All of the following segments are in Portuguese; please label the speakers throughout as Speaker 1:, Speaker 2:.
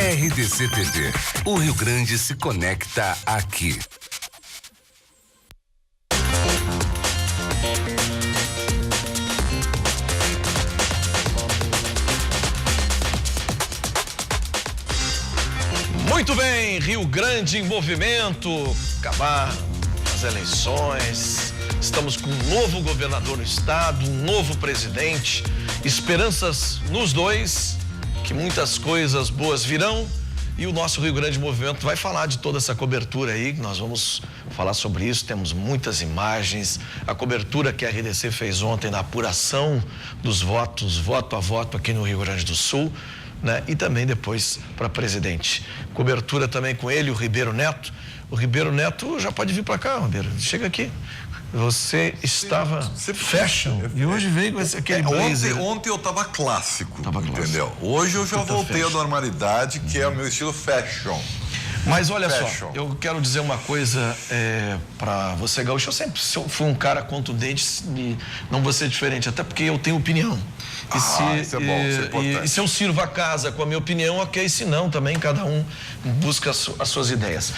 Speaker 1: RDC TV. O Rio Grande se conecta aqui.
Speaker 2: Muito bem, Rio Grande em movimento, acabar as eleições, estamos com um novo governador no estado, um novo presidente, esperanças nos dois, que muitas coisas boas virão e o nosso Rio Grande em movimento vai falar de toda essa cobertura aí, nós vamos falar sobre isso, temos muitas imagens, a cobertura que a RDC fez ontem na apuração dos votos, voto a voto aqui no Rio Grande do Sul, né? E também depois para presidente. Cobertura também com ele, o Ribeiro Neto. O Ribeiro Neto já pode vir para cá, Ribeiro. Chega aqui. Você estava fashion e hoje veio com aquele blazer.
Speaker 3: Ontem eu estava clássico, entendeu? Hoje eu já voltei à normalidade, que é o meu estilo fashion.
Speaker 2: Mas olha só, eu quero dizer uma coisa para você, Gaúcho. Eu sempre fui um cara contundente e não vou ser diferente, até porque eu tenho opinião.
Speaker 3: Isso é bom, isso é importante.
Speaker 2: E se eu sirvo a casa com a minha opinião, ok, se não, também cada um busca as suas ideias.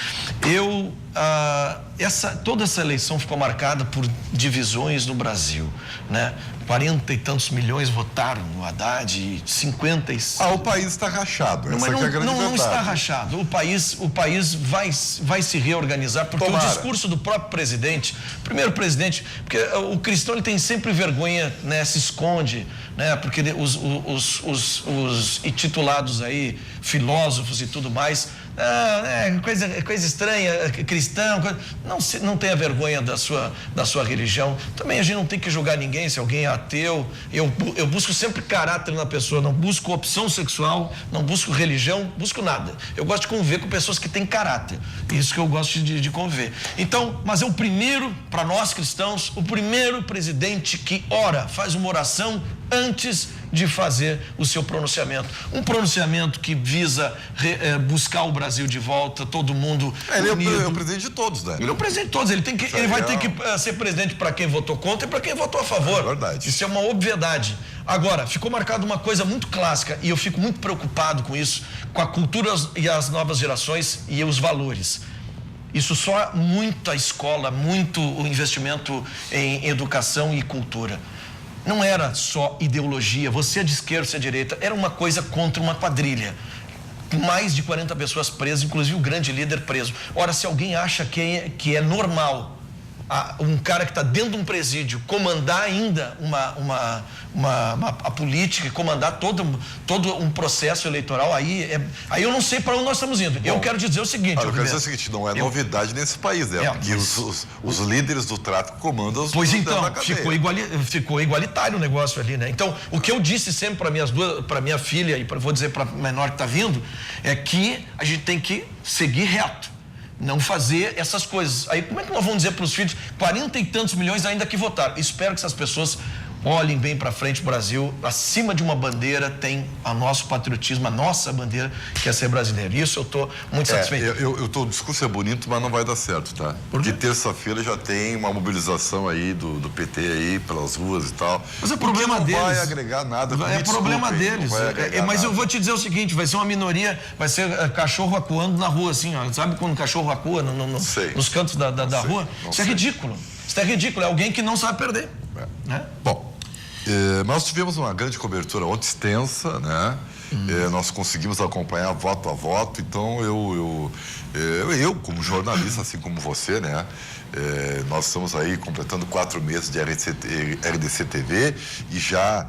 Speaker 2: Toda essa eleição ficou marcada por divisões no Brasil, né? 40 e tantos milhões votaram no Haddad e 50 e...
Speaker 3: o país está rachado, essa aqui é a grande verdade. Não está
Speaker 2: rachado, o país vai se reorganizar, porque o discurso do próprio presidente, primeiro presidente, porque o cristão ele tem sempre vergonha, né, se esconde, né, porque os intitulados aí, filósofos e tudo mais, coisa estranha, cristão, não tenha vergonha da sua religião. Também a gente não tem que julgar ninguém se alguém é ateu. Eu busco sempre caráter na pessoa, não busco opção sexual, não busco religião, busco nada. Eu gosto de conviver com pessoas que têm caráter. Isso que eu gosto de conviver. Então, mas é o primeiro, para nós cristãos, o primeiro presidente que ora, faz uma oração antes de fazer o seu pronunciamento. Um pronunciamento que visa buscar o Brasil de volta, todo mundo
Speaker 3: unido. Ele é o presidente de todos, né?
Speaker 2: Ele é o presidente de todos. Ele vai ter que ser presidente para quem votou contra e para quem votou a favor.
Speaker 3: É verdade.
Speaker 2: Isso é uma obviedade. Agora, ficou marcado uma coisa muito clássica e eu fico muito preocupado com isso, com a cultura e as novas gerações e os valores. Isso só muita escola, muito o investimento em educação e cultura. Não era só ideologia, você é de esquerda, você é de direita, era uma coisa contra uma quadrilha. Mais de 40 pessoas presas, inclusive o grande líder preso. Ora, se alguém acha que é normal um cara que está dentro de um presídio comandar ainda a política e comandar todo um processo eleitoral, aí eu não sei para onde nós estamos indo. Bom, eu quero dizer o seguinte...
Speaker 3: Eu quero dizer o seguinte, não é novidade nesse país, né? Porque os líderes do tráfico comandam os...
Speaker 2: Pois então, ficou igualitário o negócio ali, né? Então, o que eu disse sempre para minha filha e vou dizer para a menor que está vindo, é que a gente tem que seguir reto. Não fazer essas coisas. Aí como é que nós vamos dizer para os filhos 40 e tantos milhões ainda que votaram? Espero que essas pessoas olhem bem para frente. O Brasil, acima de uma bandeira, tem o nosso patriotismo, a nossa bandeira, que é ser brasileiro. Isso eu estou muito satisfeito.
Speaker 3: O discurso é bonito, mas não vai dar certo, tá? Porque terça-feira já tem uma mobilização aí do PT aí pelas ruas e tal.
Speaker 2: Mas é problema deles.
Speaker 3: Não vai agregar nada.
Speaker 2: É problema deles. Mas eu vou te dizer o seguinte, vai ser uma minoria, vai ser cachorro acuando na rua, assim, ó. Sabe quando o cachorro acua nos cantos da rua? Isso é ridículo. Isso é ridículo. É alguém que não sabe perder. Né?
Speaker 3: Bom, nós tivemos uma grande cobertura ontem extensa, né? Nós conseguimos acompanhar voto a voto, então eu como jornalista, assim como você, né? Nós estamos aí completando 4 meses de RDC TV e já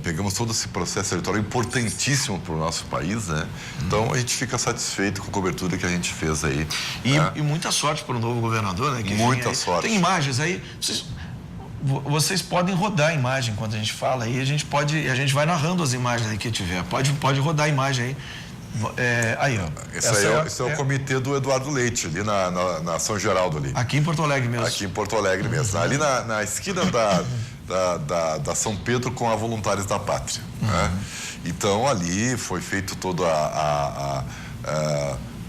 Speaker 3: pegamos todo esse processo eleitoral importantíssimo para o nosso país, né? Então a gente fica satisfeito com a cobertura que a gente fez aí.
Speaker 2: E muita sorte para o novo governador, né?
Speaker 3: Muita sorte.
Speaker 2: Tem imagens aí. Vocês podem rodar a imagem quando a gente fala aí, a gente vai narrando as imagens aí que tiver. Pode rodar a imagem aí. Aí, ó.
Speaker 3: Esse é o comitê do Eduardo Leite, ali na São Geraldo ali.
Speaker 2: Aqui em Porto Alegre mesmo.
Speaker 3: Aqui em Porto Alegre mesmo. Ali na esquina da São Pedro com a Voluntários da Pátria. Né? Então ali foi feito todo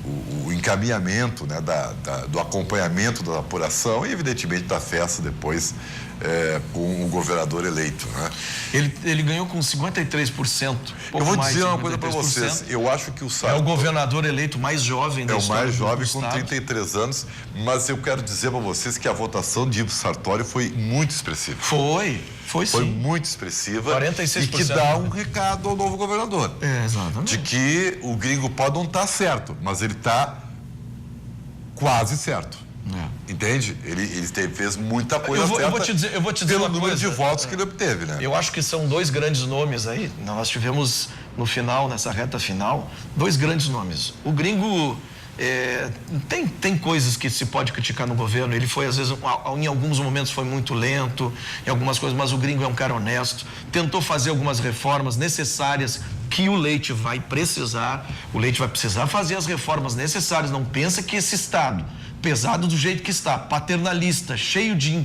Speaker 3: o encaminhamento, né, do acompanhamento da apuração e, evidentemente, da festa depois com o governador eleito, né?
Speaker 2: Ele ganhou com 53%.
Speaker 3: Eu vou dizer uma coisa para vocês. Eu acho que o Sartori...
Speaker 2: É o governador eleito mais jovem da história.
Speaker 3: É o mais jovem, com
Speaker 2: estado.
Speaker 3: 33 anos. Mas eu quero dizer para vocês que a votação de Ivo Sartori foi muito expressiva.
Speaker 2: Foi sim.
Speaker 3: Foi muito expressiva.
Speaker 2: 46%.
Speaker 3: E que dá um recado ao novo governador.
Speaker 2: Exatamente.
Speaker 3: De que o gringo pode não estar certo, mas ele está quase certo. Entende? Ele fez muita coisa certa.
Speaker 2: Eu vou te dizer
Speaker 3: pelo
Speaker 2: uma
Speaker 3: número
Speaker 2: coisa,
Speaker 3: de votos que ele obteve, né?
Speaker 2: Eu acho que são dois grandes nomes aí. Nós tivemos no final, nessa reta final, dois grandes nomes. O gringo tem coisas que se pode criticar no governo. Ele foi, às vezes, em alguns momentos foi muito lento, em algumas coisas, mas o gringo é um cara honesto. Tentou fazer algumas reformas necessárias que o Leite vai precisar. O Leite vai precisar fazer as reformas necessárias. Não pensa que esse Estado, pesado do jeito que está, paternalista, cheio de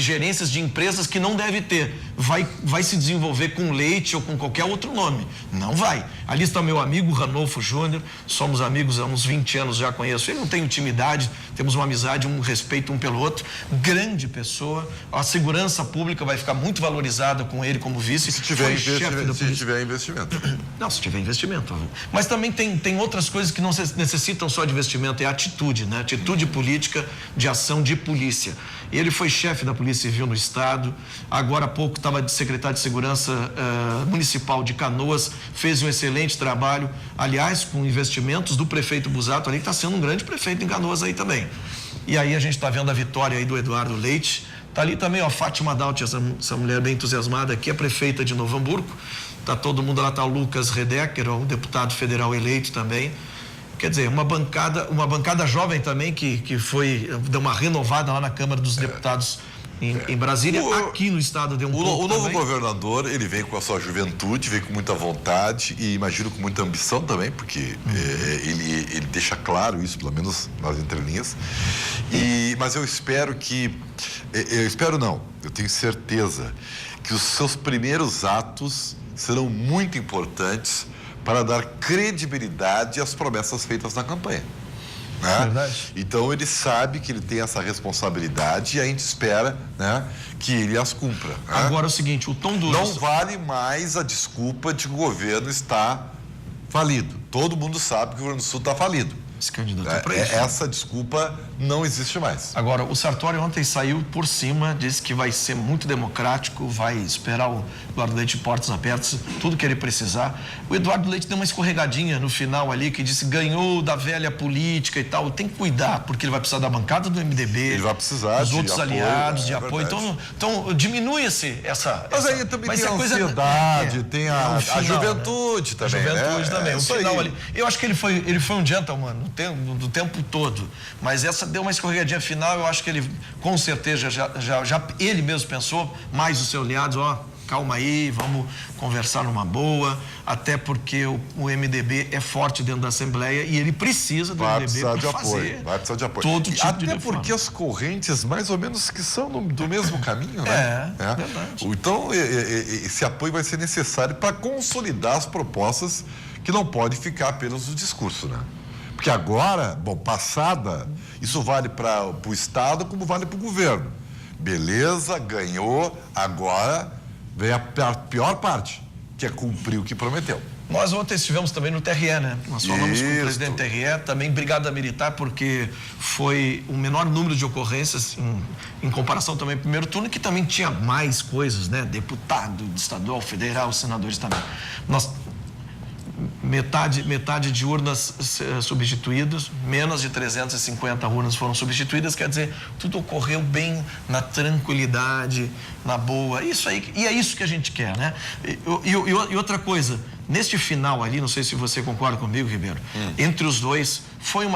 Speaker 2: gerências de empresas que não deve ter, vai se desenvolver com Leite ou com qualquer outro nome. Não vai. Ali está meu amigo Ranolfo Júnior, somos amigos há uns 20 anos, já conheço ele, não tem intimidade, temos uma amizade, um respeito um pelo outro, grande pessoa, a segurança pública vai ficar muito valorizada com ele como vice.
Speaker 3: Se tiver investimento.
Speaker 2: Não, se tiver investimento. Mas também tem outras coisas que não necessitam só de investimento, é atitude, né? Atitude política de ação de polícia. Ele foi chefe da Polícia Civil no estado, agora há pouco estava de secretário de Segurança Municipal de Canoas, fez um excelente trabalho, aliás, com investimentos do prefeito Busato ali, que está sendo um grande prefeito em Canoas aí também. E aí a gente está vendo a vitória aí do Eduardo Leite. Está ali também, ó, Fátima Daut, essa mulher bem entusiasmada, que é prefeita de Novo Hamburgo. Está todo mundo lá, está o Lucas Redecker, ó, um deputado federal eleito também. Quer dizer, uma bancada jovem também que deu uma renovada lá na Câmara dos Deputados em Brasília, aqui no estado deu um pouco
Speaker 3: O novo
Speaker 2: também.
Speaker 3: Governador, ele vem com a sua juventude, vem com muita vontade e imagino com muita ambição também, porque ele deixa claro isso, pelo menos nas entrelinhas. Mas eu espero que... eu tenho certeza que os seus primeiros atos serão muito importantes para dar credibilidade às promessas feitas na campanha. Né?
Speaker 2: Verdade.
Speaker 3: Então ele sabe que ele tem essa responsabilidade e a gente espera, né, que ele as cumpra. Né?
Speaker 2: Agora é o seguinte, o tom do...
Speaker 3: Não vale mais a desculpa de que o governo está falido. Todo mundo sabe que o Rio Grande do Sul está falido.
Speaker 2: Se candidatou para isso.
Speaker 3: Essa desculpa não existe mais.
Speaker 2: Agora, o Sartori ontem saiu por cima, disse que vai ser muito democrático, vai esperar o Eduardo Leite de portas abertas, tudo que ele precisar. O Eduardo Leite deu uma escorregadinha no final ali, que disse ganhou da velha política e tal. Tem que cuidar, porque ele vai precisar da bancada do MDB.
Speaker 3: Ele vai precisar
Speaker 2: dos outros
Speaker 3: apoio,
Speaker 2: aliados, de apoio. Então diminui essa...
Speaker 3: Mas aí também tem a ansiedade, tem a juventude, né? Também,
Speaker 2: a juventude,
Speaker 3: né?
Speaker 2: também. O final ali. Eu acho que ele foi um gentleman do tempo todo, mas essa deu uma escorregadinha final. Eu acho que ele, com certeza, já ele mesmo pensou, mais os seus aliados, ó, calma aí, vamos conversar numa boa, até porque o MDB é forte dentro da Assembleia e ele precisa do MDB para fazer
Speaker 3: vai precisar de apoio.
Speaker 2: Todo tipo
Speaker 3: até
Speaker 2: de reforma.
Speaker 3: Porque as correntes, mais ou menos, que são do mesmo caminho, né?
Speaker 2: Verdade.
Speaker 3: Então, esse apoio vai ser necessário para consolidar as propostas que não pode ficar apenas no discurso, né? Porque agora, passada, isso vale para o Estado como vale para o governo. Beleza, ganhou, agora vem a pior parte, que é cumprir o que prometeu.
Speaker 2: Nós ontem estivemos também no TRE, né? Nós falamos com o presidente do TRE, também Brigada Militar, porque foi o menor número de ocorrências em comparação também ao primeiro turno, que também tinha mais coisas, né? Deputado, estadual, federal, senadores também. Metade de urnas substituídas, menos de 350 urnas foram substituídas, quer dizer, tudo ocorreu bem, na tranquilidade, na boa, isso aí, e é isso que a gente quer, né? E outra coisa, neste final ali, não sei se você concorda comigo, Ribeiro, entre os dois, foi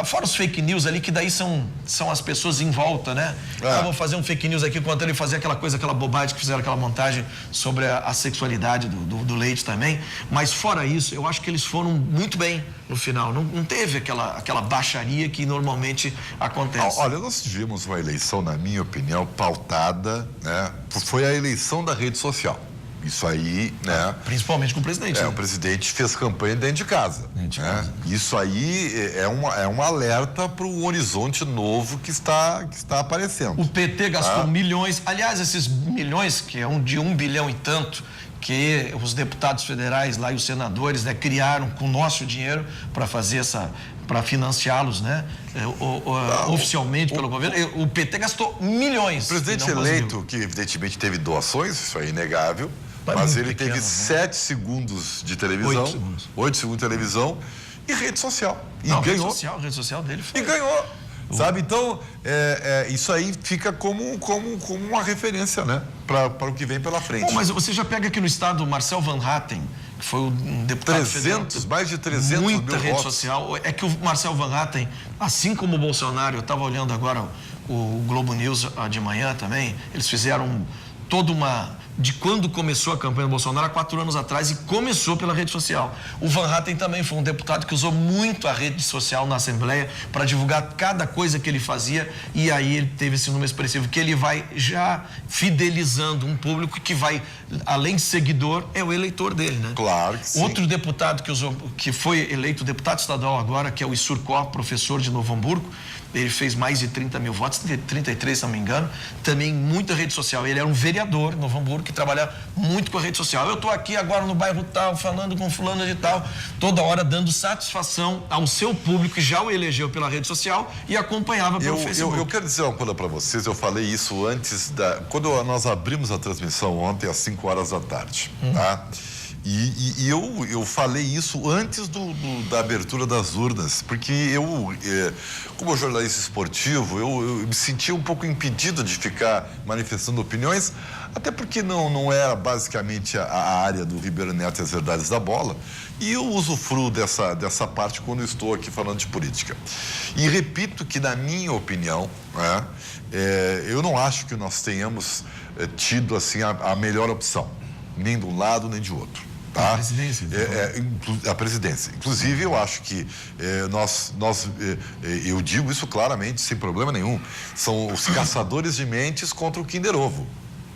Speaker 2: fora os fake news ali, que daí são as pessoas em volta, né? Vou fazer um fake news aqui, enquanto ele fazia aquela bobagem que fizeram aquela montagem sobre a sexualidade do Leite também, mas fora isso, eu acho que eles foram muito bem no final, não teve aquela baixaria que normalmente acontece.
Speaker 3: Olha, nós tivemos uma eleição, na minha opinião, pautada, né? Foi a eleição da rede social. Isso aí, né?
Speaker 2: Principalmente com o presidente.
Speaker 3: O presidente fez campanha dentro de casa.
Speaker 2: Dentro de casa.
Speaker 3: Isso aí é um alerta para o horizonte novo que está aparecendo.
Speaker 2: O PT gastou milhões, aliás, esses milhões, que é de 1 bilhão e tanto, que os deputados federais lá e os senadores, né, criaram com o nosso dinheiro para fazer para financiá-los, né, oficialmente pelo governo. O PT gastou milhões.
Speaker 3: O presidente eleito, que evidentemente teve doações, isso é inegável, mas ele teve 7 segundos de televisão, 8 segundos de televisão e rede social. E ganhou.
Speaker 2: A rede social dele foi.
Speaker 3: E ganhou. Sabe, então, isso aí fica como uma referência, né, para o que vem pela frente.
Speaker 2: Bom, mas você já pega aqui no estado o Marcel Van Hatten, que foi um deputado federal.
Speaker 3: Mais de 300
Speaker 2: muita
Speaker 3: mil
Speaker 2: rede
Speaker 3: votos.
Speaker 2: social. É que o Marcel Van Hatten, assim como o Bolsonaro, eu estava olhando agora o Globo News de manhã também, eles fizeram toda de quando começou a campanha do Bolsonaro, há 4 anos atrás, e começou pela rede social. O Van Hatten também foi um deputado que usou muito a rede social na Assembleia para divulgar cada coisa que ele fazia, e aí ele teve esse número expressivo, que ele vai já fidelizando um público que vai, além de seguidor, é o eleitor dele, né?
Speaker 3: Claro que sim.
Speaker 2: Outro deputado que foi eleito deputado estadual agora, que é o Issurcó, professor de Novo Hamburgo, ele fez mais de 30 mil votos, 33, se não me engano, também muita rede social. Ele era um vereador em Novo Hamburgo que trabalhava muito com a rede social. Eu estou aqui agora no bairro tal, falando com fulano de tal, toda hora dando satisfação ao seu público que já o elegeu pela rede social e acompanhava pelo Facebook.
Speaker 3: Eu quero dizer uma coisa para vocês, eu falei isso antes quando nós abrimos a transmissão ontem às 5 horas da tarde, tá? E eu falei isso antes da abertura das urnas, porque como jornalista esportivo, eu me sentia um pouco impedido de ficar manifestando opiniões, até porque não era basicamente a área do Ribeiro Neto e as verdades da bola, e eu usufruo dessa parte quando estou aqui falando de política. E repito que, na minha opinião, eu não acho que nós tenhamos tido assim, a melhor opção, nem de um lado nem de outro. Tá?
Speaker 2: A presidência.
Speaker 3: A presidência. Inclusive, eu acho que eu digo isso claramente, sem problema nenhum, são os caçadores de mentes contra o Kinder Ovo.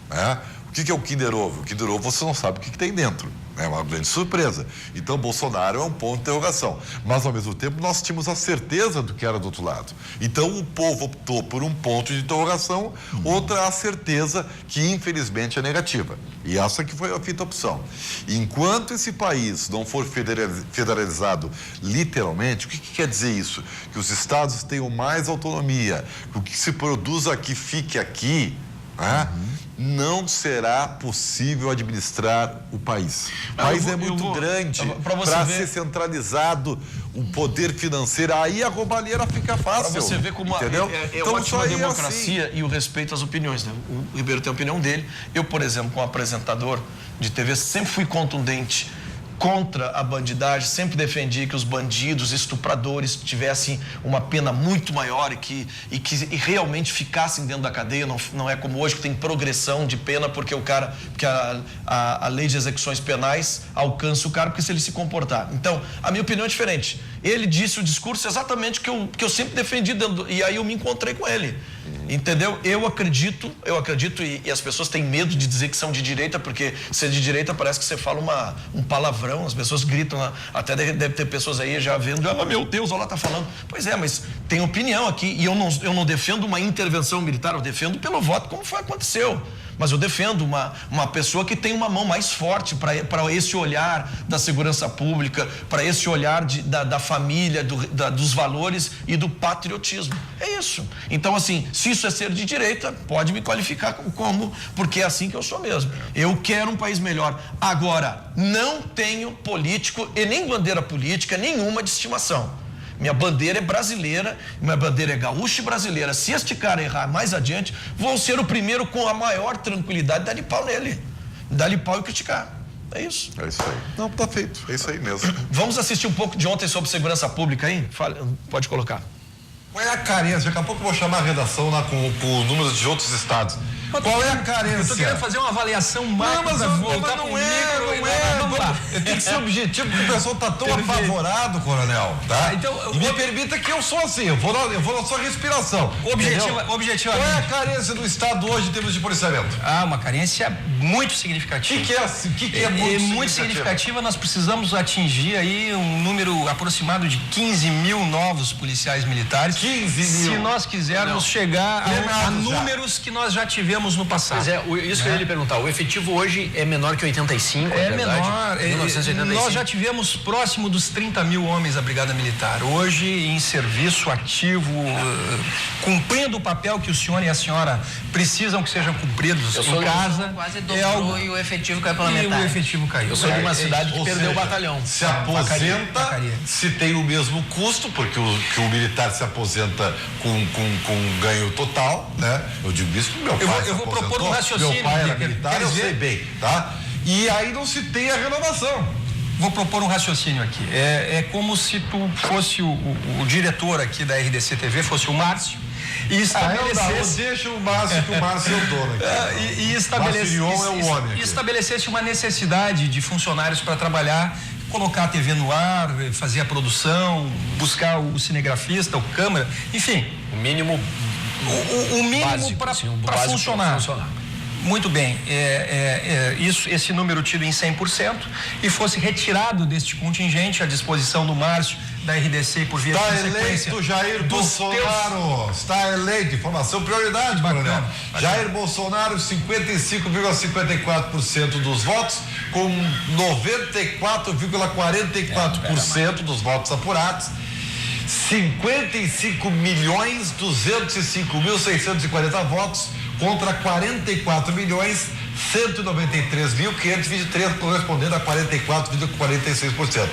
Speaker 3: Né? O que é o Kinder Ovo? O Kinder Ovo você não sabe o que tem dentro. É uma grande surpresa. Então, Bolsonaro é um ponto de interrogação. Mas, ao mesmo tempo, nós tínhamos a certeza do que era do outro lado. Então, o povo optou por um ponto de interrogação, outra a certeza que, infelizmente, é negativa. E essa que foi a fita opção. Enquanto esse país não for federalizado literalmente, o que quer dizer isso? Que os estados tenham mais autonomia, que o que se produz aqui fique aqui, né? Não será possível administrar o país. O país é muito grande para ser centralizado o poder financeiro. Aí a roubalheira fica fácil.
Speaker 2: Para você ver como
Speaker 3: então,
Speaker 2: ótima democracia assim. E o respeito às opiniões. Né? O Ribeiro tem a opinião dele. Eu, por exemplo, como apresentador de TV, sempre fui contundente contra a bandidagem, sempre defendi que os bandidos, estupradores tivessem uma pena muito maior e que realmente ficassem dentro da cadeia. Não é como hoje que tem progressão de pena porque a lei de execuções penais alcança o cara porque se ele se comportar. Então, a minha opinião é diferente. Ele disse o discurso exatamente que eu sempre defendi e aí eu me encontrei com ele. Entendeu? Eu acredito e as pessoas têm medo de dizer que são de direita, porque ser de direita parece que você fala um palavrão, as pessoas gritam, até deve ter pessoas aí já vendo, meu Deus, olha lá tá falando. Pois é, mas tem opinião aqui e eu não defendo uma intervenção militar, eu defendo pelo voto como aconteceu. Mas eu defendo uma pessoa que tem uma mão mais forte para esse olhar da segurança pública, para esse olhar da família, dos valores e do patriotismo. É isso. Então, assim, se isso é ser de direita, pode me qualificar porque é assim que eu sou mesmo. Eu quero um país melhor. Agora, não tenho político e nem bandeira política nenhuma de estimação. Minha bandeira é brasileira, minha bandeira é gaúcha e brasileira. Se este cara errar mais adiante, vou ser o primeiro com a maior tranquilidade de dar-lhe pau nele. Dar-lhe pau e criticar. É isso.
Speaker 3: É isso aí. Não, tá feito. É isso aí mesmo.
Speaker 2: Vamos assistir um pouco de ontem sobre segurança pública aí? Pode colocar.
Speaker 4: Qual é a carência? Daqui a pouco eu vou chamar a redação lá com números de outros estados. Qual é a carência?
Speaker 5: Eu tô querendo fazer uma avaliação macro para voltar
Speaker 3: não é.
Speaker 4: Tem que ser objetivo, porque o pessoal tá tão apavorado, coronel, tá? Então, e me permita que eu sou assim, eu vou na sua respiração.
Speaker 5: Objetivamente.
Speaker 4: Qual é a carência do Estado hoje em termos de policiamento?
Speaker 5: Uma carência muito significativa.
Speaker 4: O que é muito
Speaker 5: significativa? Nós precisamos atingir aí um número aproximado de 15 mil novos policiais militares.
Speaker 4: 15 mil?
Speaker 5: Se nós quisermos chegar a números que nós já tivemos no passado.
Speaker 6: Pois é, isso que eu ia lhe perguntar. O efetivo hoje é menor que 85,
Speaker 5: é menor.
Speaker 6: 1985.
Speaker 5: Nós já tivemos próximo dos 30 mil homens da Brigada Militar. Hoje, em serviço ativo, cumprindo o papel que o senhor e a senhora precisam que sejam cumpridos em casa.
Speaker 7: Quase dobrou e o efetivo caiu pela metade.
Speaker 5: E o efetivo caiu.
Speaker 6: Eu sou de uma cidade que perdeu o batalhão.
Speaker 4: Se aposenta, se tem o mesmo custo, porque o militar se aposenta com ganho total, né? Eu digo isso pro meu pai.
Speaker 5: Eu vou propor um raciocínio.
Speaker 4: Meu pai era militar, eu sei bem, tá? E aí não se tem a renovação.
Speaker 5: Vou propor um raciocínio aqui. É como se tu fosse o diretor aqui da RDC TV, fosse o Márcio, e estabelecesse...
Speaker 4: deixa o Márcio, que o Márcio é o dono aqui.
Speaker 5: E estabelecesse uma necessidade de funcionários para trabalhar, colocar a TV no ar, fazer a produção, buscar o cinegrafista, o câmera, enfim.
Speaker 6: O mínimo
Speaker 5: para funcionar. Muito bem, esse número tido em 100% e fosse retirado deste contingente à disposição do Márcio, da RDC por via de consequência.
Speaker 4: Está eleito Jair Bolsonaro, está eleito, informação prioridade, coronel. Jair Bolsonaro, 55,54% dos votos, com 94,44% dos votos apurados. 55.205.640 votos contra 44.193.523, correspondendo a 44,46%.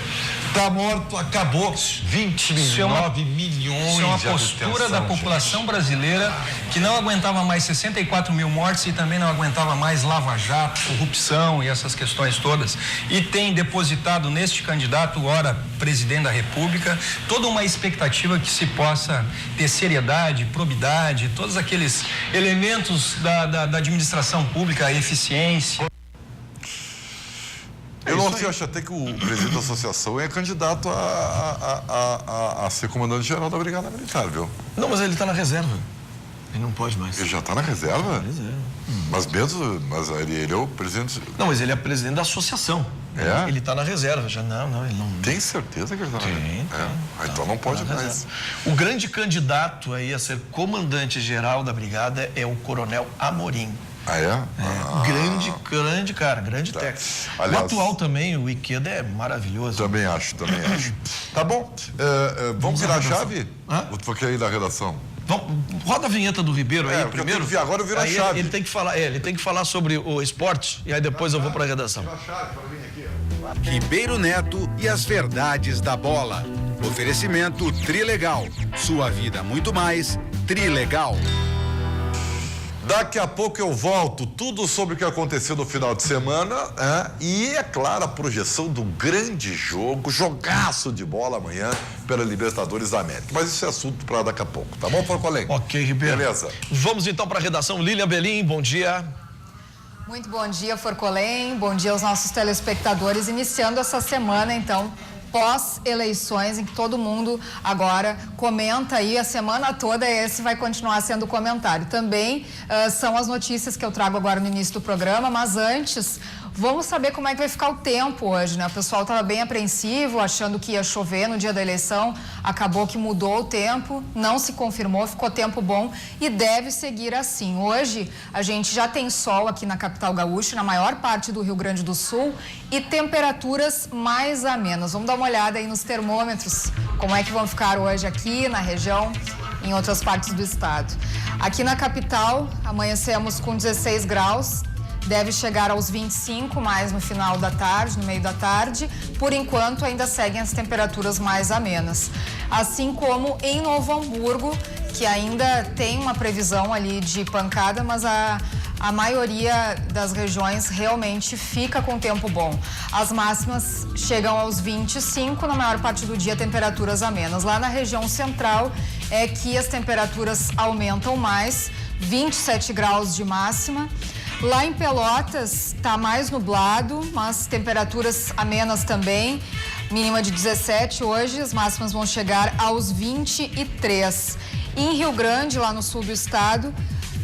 Speaker 4: Está morto, acabou, 29 milhões.
Speaker 5: Isso é uma postura da população brasileira que não aguentava mais 64 mil mortes e também não aguentava mais lava-jato, corrupção e essas questões todas. E tem depositado neste candidato, ora presidente da República, toda uma expectativa que se possa ter seriedade, probidade, todos aqueles elementos da administração pública, a eficiência.
Speaker 3: Eu acho até que o presidente da associação é candidato a ser comandante-geral da Brigada Militar, viu?
Speaker 2: Não, mas ele está na reserva. Ele não pode mais.
Speaker 3: Ele já está na reserva? Mas ele é o presidente...
Speaker 2: Não, mas ele é presidente da associação.
Speaker 3: É?
Speaker 2: Ele está na reserva já. Não, ele não...
Speaker 3: Tem certeza que ele está na reserva? Então não pode mais.
Speaker 2: O grande candidato aí a ser comandante-geral da Brigada é o Coronel Amorim.
Speaker 3: Ah, é?
Speaker 2: Grande cara, grande técnico. Aliás, o atual também, o Ikeda, é maravilhoso.
Speaker 3: Também acho. Tá bom, vamos virar a chave? Ou quer ir da redação?
Speaker 2: Roda a vinheta do Ribeiro aí primeiro.
Speaker 3: Agora eu viro a chave.
Speaker 2: Ele tem que falar sobre o esporte e aí depois eu vou para a redação.
Speaker 8: Ribeiro Neto e as verdades da bola. Oferecimento Trilegal. Sua vida muito mais Trilegal.
Speaker 3: Daqui a pouco eu volto, tudo sobre o que aconteceu no final de semana, e, é claro, a projeção do grande jogaço de bola amanhã pela Libertadores da América. Mas isso é assunto para daqui a pouco, tá bom, Forcolen?
Speaker 2: Ok, Ribeiro.
Speaker 3: Beleza.
Speaker 2: Vamos então para a redação. Lilian Belim, bom dia.
Speaker 9: Muito bom dia, Forcolen. Bom dia aos nossos telespectadores. Iniciando essa semana, então, pós-eleições, em que todo mundo agora comenta aí a semana toda, esse vai continuar sendo o comentário. Também são as notícias que eu trago agora no início do programa, mas antes, vamos saber como é que vai ficar o tempo hoje, né? O pessoal estava bem apreensivo, achando que ia chover no dia da eleição, acabou que mudou o tempo, não se confirmou, ficou tempo bom e deve seguir assim. Hoje, a gente já tem sol aqui na capital gaúcha, na maior parte do Rio Grande do Sul, e temperaturas mais amenas. Vamos dar uma olhada aí nos termômetros, como é que vão ficar hoje aqui na região, em outras partes do estado. Aqui na capital, amanhecemos com 16 graus, deve chegar aos 25 mais no final da tarde, no meio da tarde. Por enquanto, ainda seguem as temperaturas mais amenas. Assim como em Novo Hamburgo, que ainda tem uma previsão ali de pancada, mas a maioria das regiões realmente fica com tempo bom. As máximas chegam aos 25, na maior parte do dia temperaturas amenas. Lá na região central é que as temperaturas aumentam mais, 27 graus de máxima. Lá em Pelotas está mais nublado, mas temperaturas amenas também. Mínima de 17 hoje, as máximas vão chegar aos 23. Em Rio Grande, lá no sul do estado,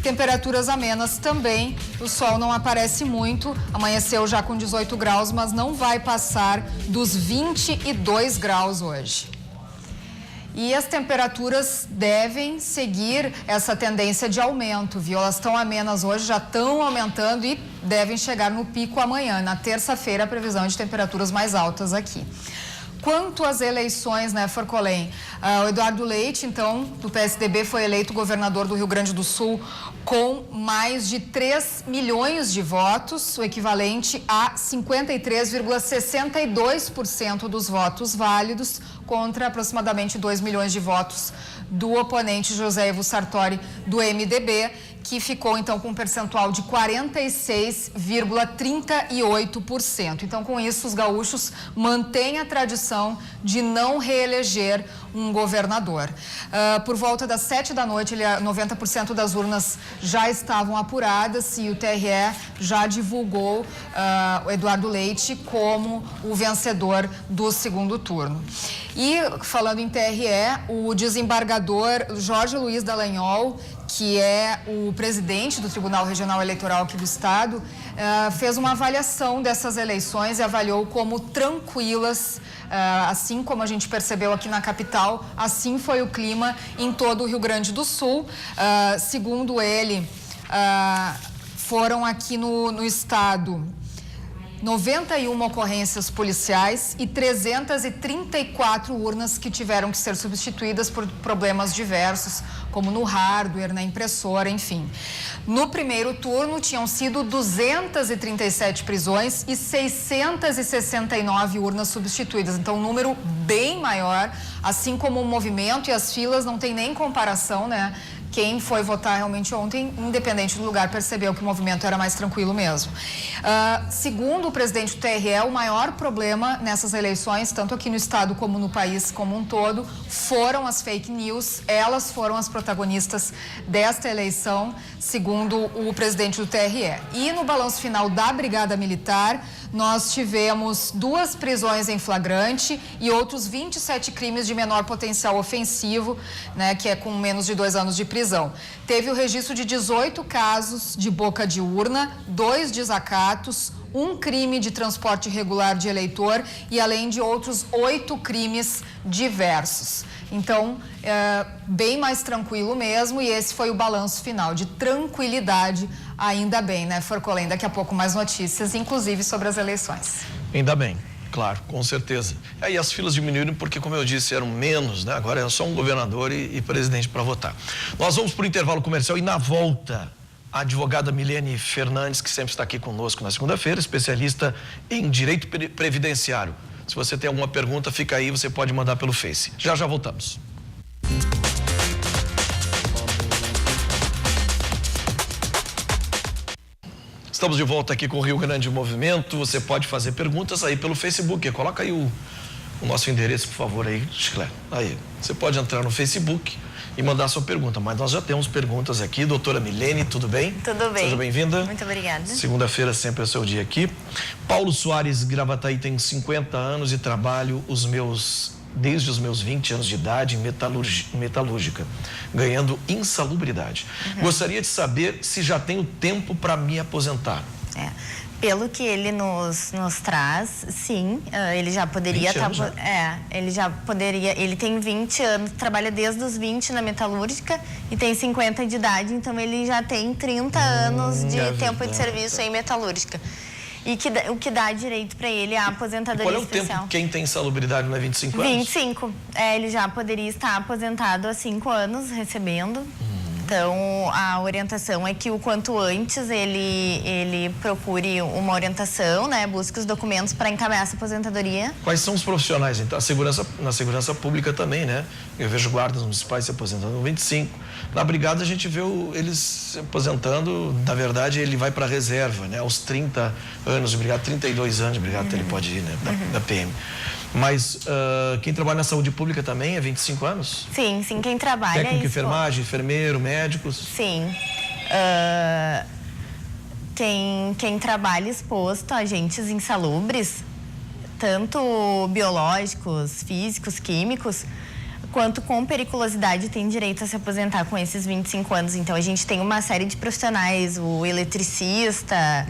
Speaker 9: temperaturas amenas também. O sol não aparece muito, amanheceu já com 18 graus, mas não vai passar dos 22 graus hoje. E as temperaturas devem seguir essa tendência de aumento, viu? Elas estão amenas hoje, já estão aumentando e devem chegar no pico amanhã. Na terça-feira, a previsão de temperaturas mais altas aqui. Quanto às eleições, né, Forcolém? O Eduardo Leite, então, do PSDB, foi eleito governador do Rio Grande do Sul com mais de 3 milhões de votos, o equivalente a 53,62% dos votos válidos, contra aproximadamente 2 milhões de votos do oponente José Evo Sartori, do MDB, que ficou, então, com um percentual de 46,38%. Então, com isso, os gaúchos mantêm a tradição de não reeleger um governador. Por volta das 7 da noite, 90% das urnas já estavam apuradas e o TRE já divulgou o Eduardo Leite como o vencedor do segundo turno. E, falando em TRE, o desembargador Jorge Luiz Dallagnol, que é o presidente do Tribunal Regional Eleitoral aqui do estado, fez uma avaliação dessas eleições e avaliou como tranquilas, assim como a gente percebeu aqui na capital, assim foi o clima em todo o Rio Grande do Sul. Segundo ele, foram aqui no estado 91 ocorrências policiais e 334 urnas que tiveram que ser substituídas por problemas diversos, como no hardware, na impressora, enfim. No primeiro turno, tinham sido 237 prisões e 669 urnas substituídas. Então, um número bem maior, assim como o movimento e as filas não tem nem comparação, né? Quem foi votar realmente ontem, independente do lugar, percebeu que o movimento era mais tranquilo mesmo. Segundo o presidente do TRE, o maior problema nessas eleições, tanto aqui no estado como no país como um todo, foram as fake news. Elas foram as protagonistas desta eleição, segundo o presidente do TRE. E no balanço final da Brigada Militar, nós tivemos 2 prisões em flagrante e outros 27 crimes de menor potencial ofensivo, né, que é com menos de 2 anos de prisão. Teve o registro de 18 casos de boca de urna, 2 desacatos, 1 crime de transporte irregular de eleitor e além de outros 8 crimes diversos. Então, bem mais tranquilo mesmo, e esse foi o balanço final de tranquilidade, ainda bem, né, Forcolém? Daqui a pouco mais notícias, inclusive sobre as eleições.
Speaker 2: Ainda bem, claro, com certeza. Aí as filas diminuíram porque, como eu disse, eram menos, né? Agora é só um governador e presidente para votar. Nós vamos para o intervalo comercial e na volta, a advogada Milene Fernandes, que sempre está aqui conosco na segunda-feira, especialista em direito previdenciário. Se você tem alguma pergunta, fica aí, você pode mandar pelo Face. Já voltamos. Estamos de volta aqui com o Rio Grande Movimento. Você pode fazer perguntas aí pelo Facebook. Coloca aí o nosso endereço, por favor, aí, Chiclé. Aí, você pode entrar no Facebook e mandar sua pergunta, mas nós já temos perguntas aqui. Doutora Milene, tudo bem?
Speaker 10: Tudo bem.
Speaker 2: Seja bem-vinda.
Speaker 10: Muito obrigada.
Speaker 2: Segunda-feira sempre é o seu dia aqui. Paulo Soares, Gravataí, tem 50 anos e trabalho desde os meus 20 anos de idade em metalúrgica, ganhando insalubridade. Gostaria de saber se já tenho tempo para me aposentar.
Speaker 10: Pelo que ele nos traz, sim, ele já poderia estar... ele já poderia... Ele tem 20 anos, trabalha desde os 20 na metalúrgica e tem 50 de idade, então ele já tem 30 anos de tempo de serviço em metalúrgica. E o que dá direito para ele é a aposentadoria especial.
Speaker 2: Qual é o tempo quem tem insalubridade, não é 25 anos?
Speaker 10: 25. Ele já poderia estar aposentado há 5 anos recebendo. Então, a orientação é que o quanto antes ele procure uma orientação, né? Busque os documentos para encaminhar essa aposentadoria.
Speaker 2: Quais são os profissionais, então? Na segurança pública também, né? Eu vejo guardas municipais se aposentando com 25. Na brigada a gente vê eles se aposentando, na verdade ele vai para a reserva, né? Aos 30 anos de brigada, 32 anos de brigada ele pode ir, né? Da PM. Mas quem trabalha na saúde pública também é 25 anos?
Speaker 10: Sim, quem trabalha...
Speaker 2: Técnico, enfermagem, enfermeiro, médicos?
Speaker 10: Sim. quem trabalha exposto a agentes insalubres, tanto biológicos, físicos, químicos, quanto com periculosidade, tem direito a se aposentar com esses 25 anos. Então, a gente tem uma série de profissionais, o eletricista,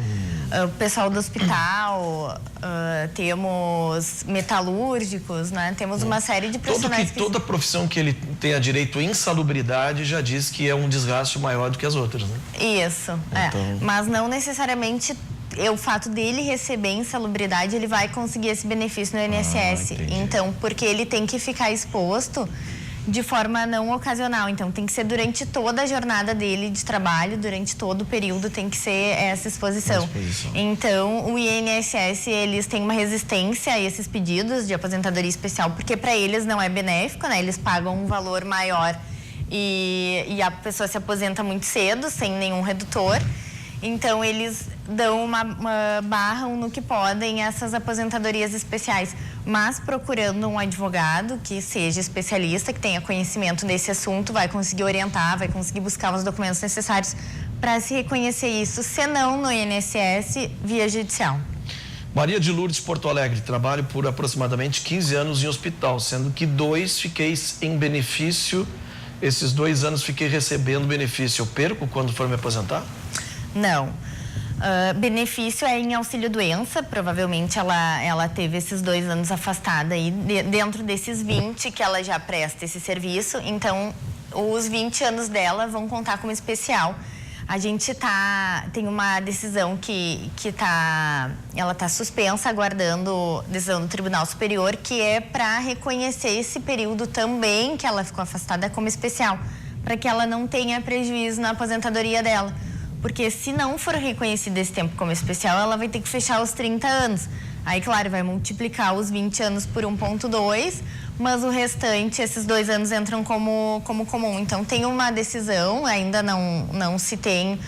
Speaker 10: o pessoal do hospital, temos metalúrgicos, né? Temos uma série de profissionais.
Speaker 2: Toda profissão que ele tenha direito à insalubridade já diz que é um desgaste maior do que as outras, né?
Speaker 10: Isso, então... Mas não necessariamente... o fato dele receber insalubridade, ele vai conseguir esse benefício no INSS. Então, porque ele tem que ficar exposto de forma não ocasional. Então, tem que ser durante toda a jornada dele de trabalho, durante todo o período tem que ser essa exposição. Então, o INSS, eles têm uma resistência a esses pedidos de aposentadoria especial, porque para eles não é benéfico, né? Eles pagam um valor maior e a pessoa se aposenta muito cedo, sem nenhum redutor. Então, eles dão barram no que podem essas aposentadorias especiais, mas procurando um advogado que seja especialista, que tenha conhecimento desse assunto, vai conseguir orientar, vai conseguir buscar os documentos necessários para se reconhecer isso, senão no INSS, via judicial.
Speaker 2: Maria de Lourdes, Porto Alegre, trabalho por aproximadamente 15 anos em hospital, sendo que 2 fiquei em benefício, esses 2 anos fiquei recebendo benefício. Eu perco quando for me aposentar?
Speaker 10: Não. Benefício é em auxílio-doença, provavelmente ela teve esses 2 anos afastada aí, dentro desses 20 que ela já presta esse serviço, então os 20 anos dela vão contar como especial. A gente tem uma decisão ela está suspensa, aguardando decisão do Tribunal Superior, que é para reconhecer esse período também que ela ficou afastada como especial, para que ela não tenha prejuízo na aposentadoria dela. Porque se não for reconhecido esse tempo como especial, ela vai ter que fechar os 30 anos. Aí, claro, vai multiplicar os 20 anos por 1,2, mas o restante, esses 2 anos entram como comum. Então, tem uma decisão, ainda não se tem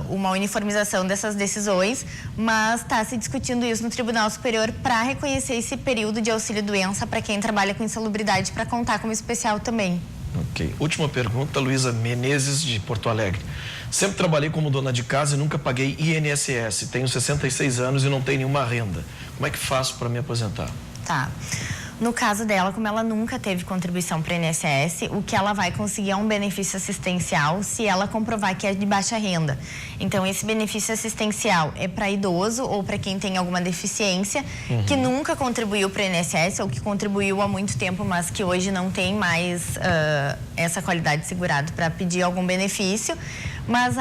Speaker 10: uma uniformização dessas decisões, mas está se discutindo isso no Tribunal Superior para reconhecer esse período de auxílio-doença para quem trabalha com insalubridade, para contar como especial também.
Speaker 2: Ok. Última pergunta, Luísa Menezes, de Porto Alegre. Sempre trabalhei como dona de casa e nunca paguei INSS. Tenho 66 anos e não tenho nenhuma renda. Como é que faço para me aposentar?
Speaker 10: Tá. No caso dela, como ela nunca teve contribuição para o INSS, o que ela vai conseguir é um benefício assistencial se ela comprovar que é de baixa renda. Então, esse benefício assistencial é para idoso ou para quem tem alguma deficiência, que nunca contribuiu para o INSS ou que contribuiu há muito tempo, mas que hoje não tem mais essa qualidade de segurado para pedir algum benefício. Mas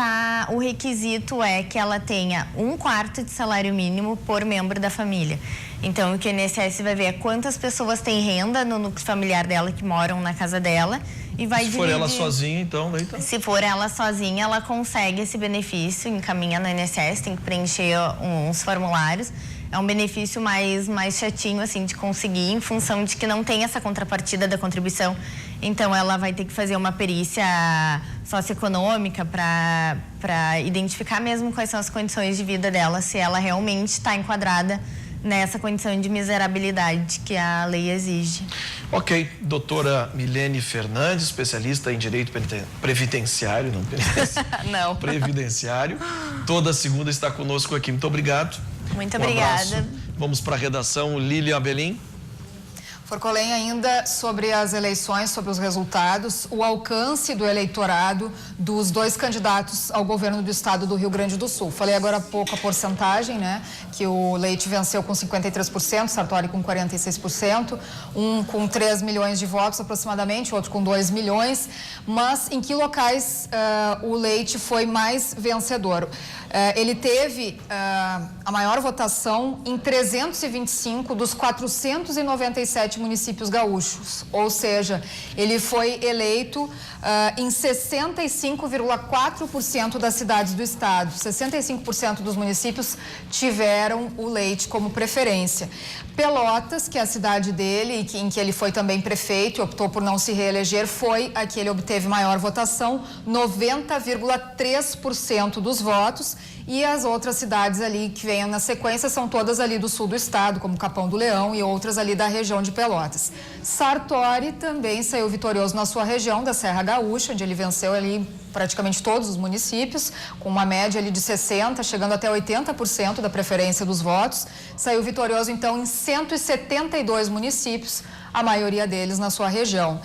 Speaker 10: o requisito é que ela tenha 1/4 de salário mínimo por membro da família. Então, o que o INSS vai ver é quantas pessoas têm renda no núcleo familiar dela que moram na casa dela e vai dividir.
Speaker 2: Se for ela sozinha, então, daí tá.
Speaker 10: Se for ela sozinha, ela consegue esse benefício, encaminha no INSS, tem que preencher uns formulários. É um benefício mais chatinho, assim, de conseguir, em função de que não tem essa contrapartida da contribuição. Então, ela vai ter que fazer uma perícia socioeconômica para identificar mesmo quais são as condições de vida dela, se ela realmente está enquadrada nessa condição de miserabilidade que a lei exige.
Speaker 2: Ok. Doutora Milene Fernandes, especialista em direito previdenciário, não penitenciário.
Speaker 10: Não.
Speaker 2: Previdenciário. Toda segunda está conosco aqui. Muito obrigado.
Speaker 10: Muito obrigada.
Speaker 2: Vamos para a redação. Lília Abelim.
Speaker 9: Forcolém, ainda sobre as eleições, sobre os resultados, o alcance do eleitorado dos 2 candidatos ao governo do estado do Rio Grande do Sul. Falei agora há pouco a porcentagem, né? Que o Leite venceu com 53%, Sartori com 46%, um com 3 milhões de votos aproximadamente, outro com 2 milhões. Mas em que locais o Leite foi mais vencedor? Ele teve a maior votação em 325 dos 497 municípios gaúchos, ou seja, ele foi eleito em 65,4% das cidades do estado. 65% dos municípios tiveram o Leite como preferência. Pelotas, que é a cidade dele e em que ele foi também prefeito e optou por não se reeleger, foi a que ele obteve maior votação, 90,3% dos votos. E as outras cidades ali que venham na sequência são todas ali do sul do estado, como Capão do Leão e outras ali da região de Pelotas. Sartori também saiu vitorioso na sua região, da Serra Gaúcha, onde ele venceu ali praticamente todos os municípios, com uma média ali de 60%, chegando até 80% da preferência dos votos. Saiu vitorioso, então, em 172 municípios, a maioria deles na sua região.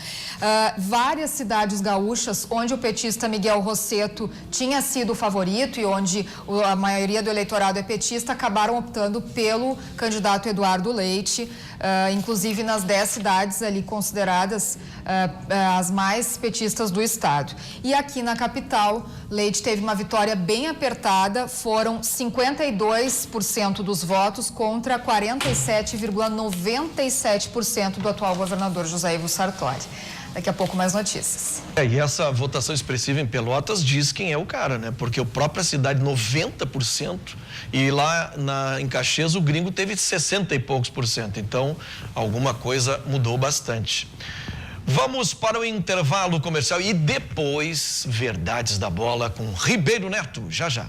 Speaker 9: Várias cidades gaúchas onde o petista Miguel Rosseto tinha sido o favorito e onde a maioria do eleitorado é petista, acabaram optando pelo candidato Eduardo Leite, inclusive nas 10 cidades ali consideradas as mais petistas do estado. E aqui na capital, Leite teve uma vitória bem apertada, foram 52% dos votos contra 47,97% do atual governador José Ivo Sartori. Daqui a pouco mais notícias.
Speaker 2: E essa votação expressiva em Pelotas diz quem é o cara, né? Porque a própria cidade, 90%, e lá em Caxias o gringo teve 60 e poucos por cento. Então, alguma coisa mudou bastante. Vamos para o intervalo comercial e depois, Verdades da Bola com Ribeiro Neto, já já.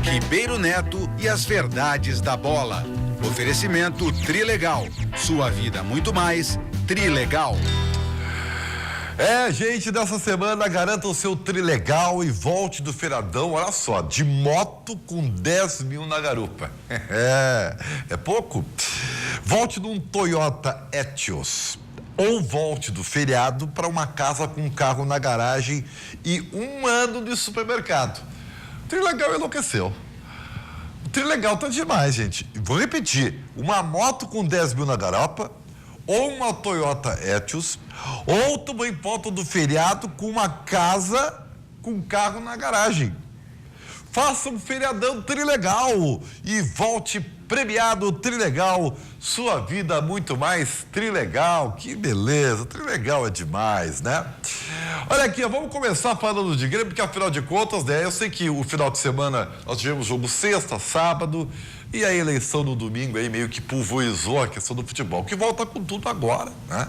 Speaker 8: Ribeiro Neto e as Verdades da Bola. Oferecimento Trilegal. Sua vida muito mais Trilegal.
Speaker 3: Gente, dessa semana garanta o seu Trilegal e volte do feiradão, olha só, de moto com 10 mil na garupa. É pouco? Volte num Toyota Etios. Ou volte do feriado para uma casa com um carro na garagem e 1 ano de supermercado. O Trilegal enlouqueceu. O Trilegal tá demais, gente. Vou repetir, uma moto com 10 mil na garupa, ou uma Toyota Etios, ou também volta do feriado com uma casa com um carro na garagem. Faça um feriadão Trilegal e volte premiado Trilegal. Sua vida muito mais Trilegal. Que beleza, Trilegal é demais, né? Olha aqui, vamos começar falando de Grêmio, porque afinal de contas, né, eu sei que o final de semana nós tivemos jogo sexta, sábado, e a eleição no domingo aí meio que pulverizou a questão do futebol, que volta com tudo agora, né?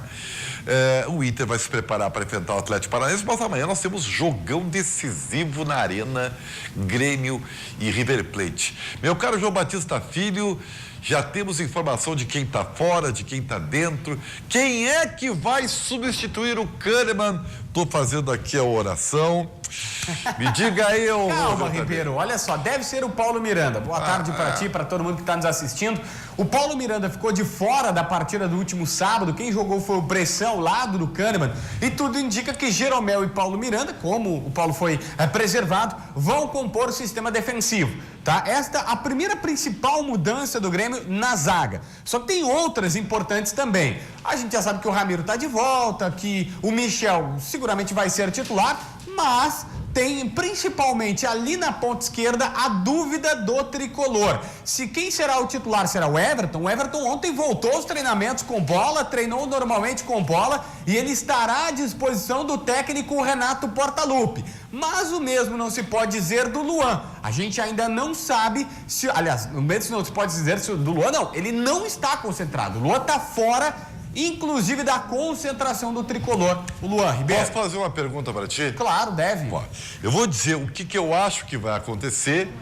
Speaker 3: O Inter vai se preparar para enfrentar o Atlético Paranaense, mas amanhã nós temos jogão decisivo na Arena, Grêmio e River Plate. Meu caro João Batista Filho, já temos informação de quem está fora, de quem está dentro. Quem é que vai substituir o Kahneman? Estou fazendo aqui a oração. Me diga aí,
Speaker 6: Calma, Ribeiro, olha só, deve ser o Paulo Miranda. Boa tarde para ti, para todo mundo que está nos assistindo. O Paulo Miranda ficou de fora da partida do último sábado. Quem jogou foi o Bressan, ao lado do Kahneman. E tudo indica que Jeromel e Paulo Miranda, como o Paulo foi preservado, vão compor o sistema defensivo. Tá? Esta a primeira principal mudança do Grêmio na zaga. Só que tem outras importantes também. A gente já sabe que o Ramiro está de volta, que o Michel seguramente vai ser titular, mas tem principalmente ali na ponta esquerda a dúvida do tricolor. Se quem será o titular será o Everton. O Everton ontem voltou aos treinamentos com bola, treinou normalmente com bola e ele estará à disposição do técnico Renato Portaluppi. Mas o mesmo não se pode dizer do Luan. A gente ainda não sabe se, aliás, no mesmo não se pode dizer se do Luan, não. Ele não está concentrado. O Luan está fora, inclusive da concentração do tricolor. O Luan Ribeiro.
Speaker 3: Posso fazer uma pergunta para ti?
Speaker 6: Claro, deve.
Speaker 3: Eu vou dizer o que eu acho que vai acontecer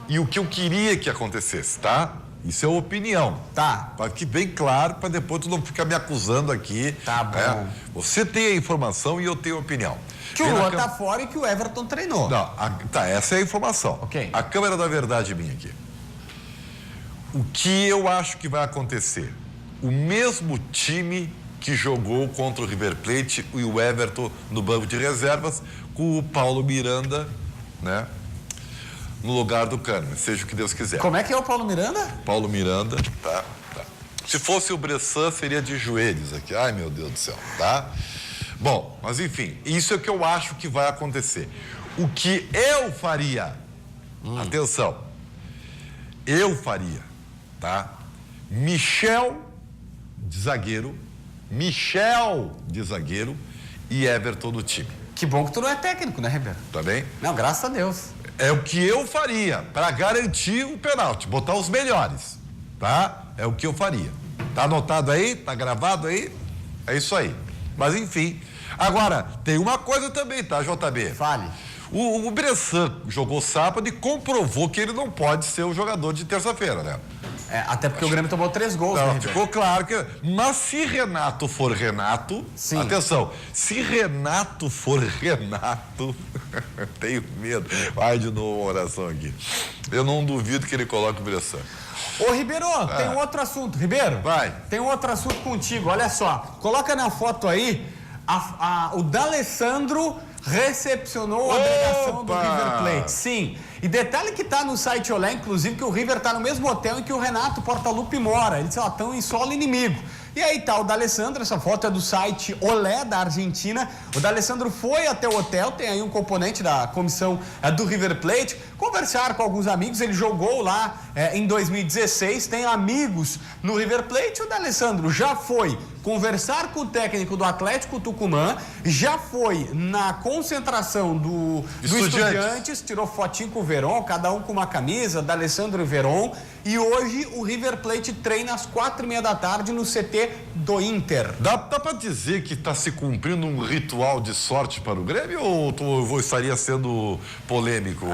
Speaker 3: e o que eu queria que acontecesse, tá? Isso é opinião.
Speaker 6: Tá.
Speaker 3: Para que bem claro, para depois tu não ficar me acusando aqui.
Speaker 6: Tá bom.
Speaker 3: Você tem a informação e eu tenho a opinião.
Speaker 6: Que o Luan tá fora e que o Everton treinou.
Speaker 3: Não, essa é a informação.
Speaker 6: Ok.
Speaker 3: A câmera da verdade minha aqui. O que eu acho que vai acontecer? O mesmo time que jogou contra o River Plate e o Everton no banco de reservas, com o Paulo Miranda, né? No lugar do Kahneman, seja o que Deus quiser.
Speaker 6: Como é que é o Paulo Miranda?
Speaker 3: Paulo Miranda, tá. Se fosse o Bressan, seria de joelhos aqui. Ai, meu Deus do céu, tá? Bom, mas enfim, isso é o que eu acho que vai acontecer. O que eu faria, atenção, eu faria, tá? Michel de zagueiro e Everton no time.
Speaker 6: Que bom que tu não é técnico, né, Ribeiro?
Speaker 3: Tá bem?
Speaker 6: Não, graças a Deus.
Speaker 3: É o que eu faria para garantir o pênalti, botar os melhores, tá? É o que eu faria. Tá anotado aí? Tá gravado aí? É isso aí. Mas enfim. Agora, tem uma coisa também, tá, JB?
Speaker 6: Fale.
Speaker 3: O Bressan jogou sábado e comprovou que ele não pode ser o jogador de terça-feira, né?
Speaker 6: Até porque o Grêmio tomou 3 gols, né, Ribeiro?
Speaker 3: Ficou claro que... Mas se Renato for Renato...
Speaker 6: Sim.
Speaker 3: Atenção, se Renato for Renato... tenho medo. Vai de novo uma oração aqui. Eu não duvido que ele coloque o Bressan.
Speaker 6: Ô, Ribeiro, tem um outro assunto. Ribeiro?
Speaker 3: Vai.
Speaker 6: Tem um outro assunto contigo, olha só. Coloca na foto aí, o D'Alessandro recepcionou a delegação do River Plate. Sim. E detalhe que tá no site Olé, inclusive, que o River tá no mesmo hotel em que o Renato Portaluppi mora. Eles estão em solo inimigo. E aí tá o D'Alessandro, essa foto é do site Olé da Argentina. O D'Alessandro foi até o hotel, tem aí um componente da comissão do River Plate, conversar com alguns amigos, ele jogou lá em 2016, tem amigos no River Plate. O D'Alessandro já foi conversar com o técnico do Atlético Tucumã, já foi na concentração do Estudiantes, tirou fotinho com o Verón, cada um com uma camisa, D'Alessandro e Verón, e hoje o River Plate treina às 4h30 da tarde no CT do Inter.
Speaker 3: Dá para dizer que está se cumprindo um ritual de sorte para o Grêmio ou estaria sendo polêmico?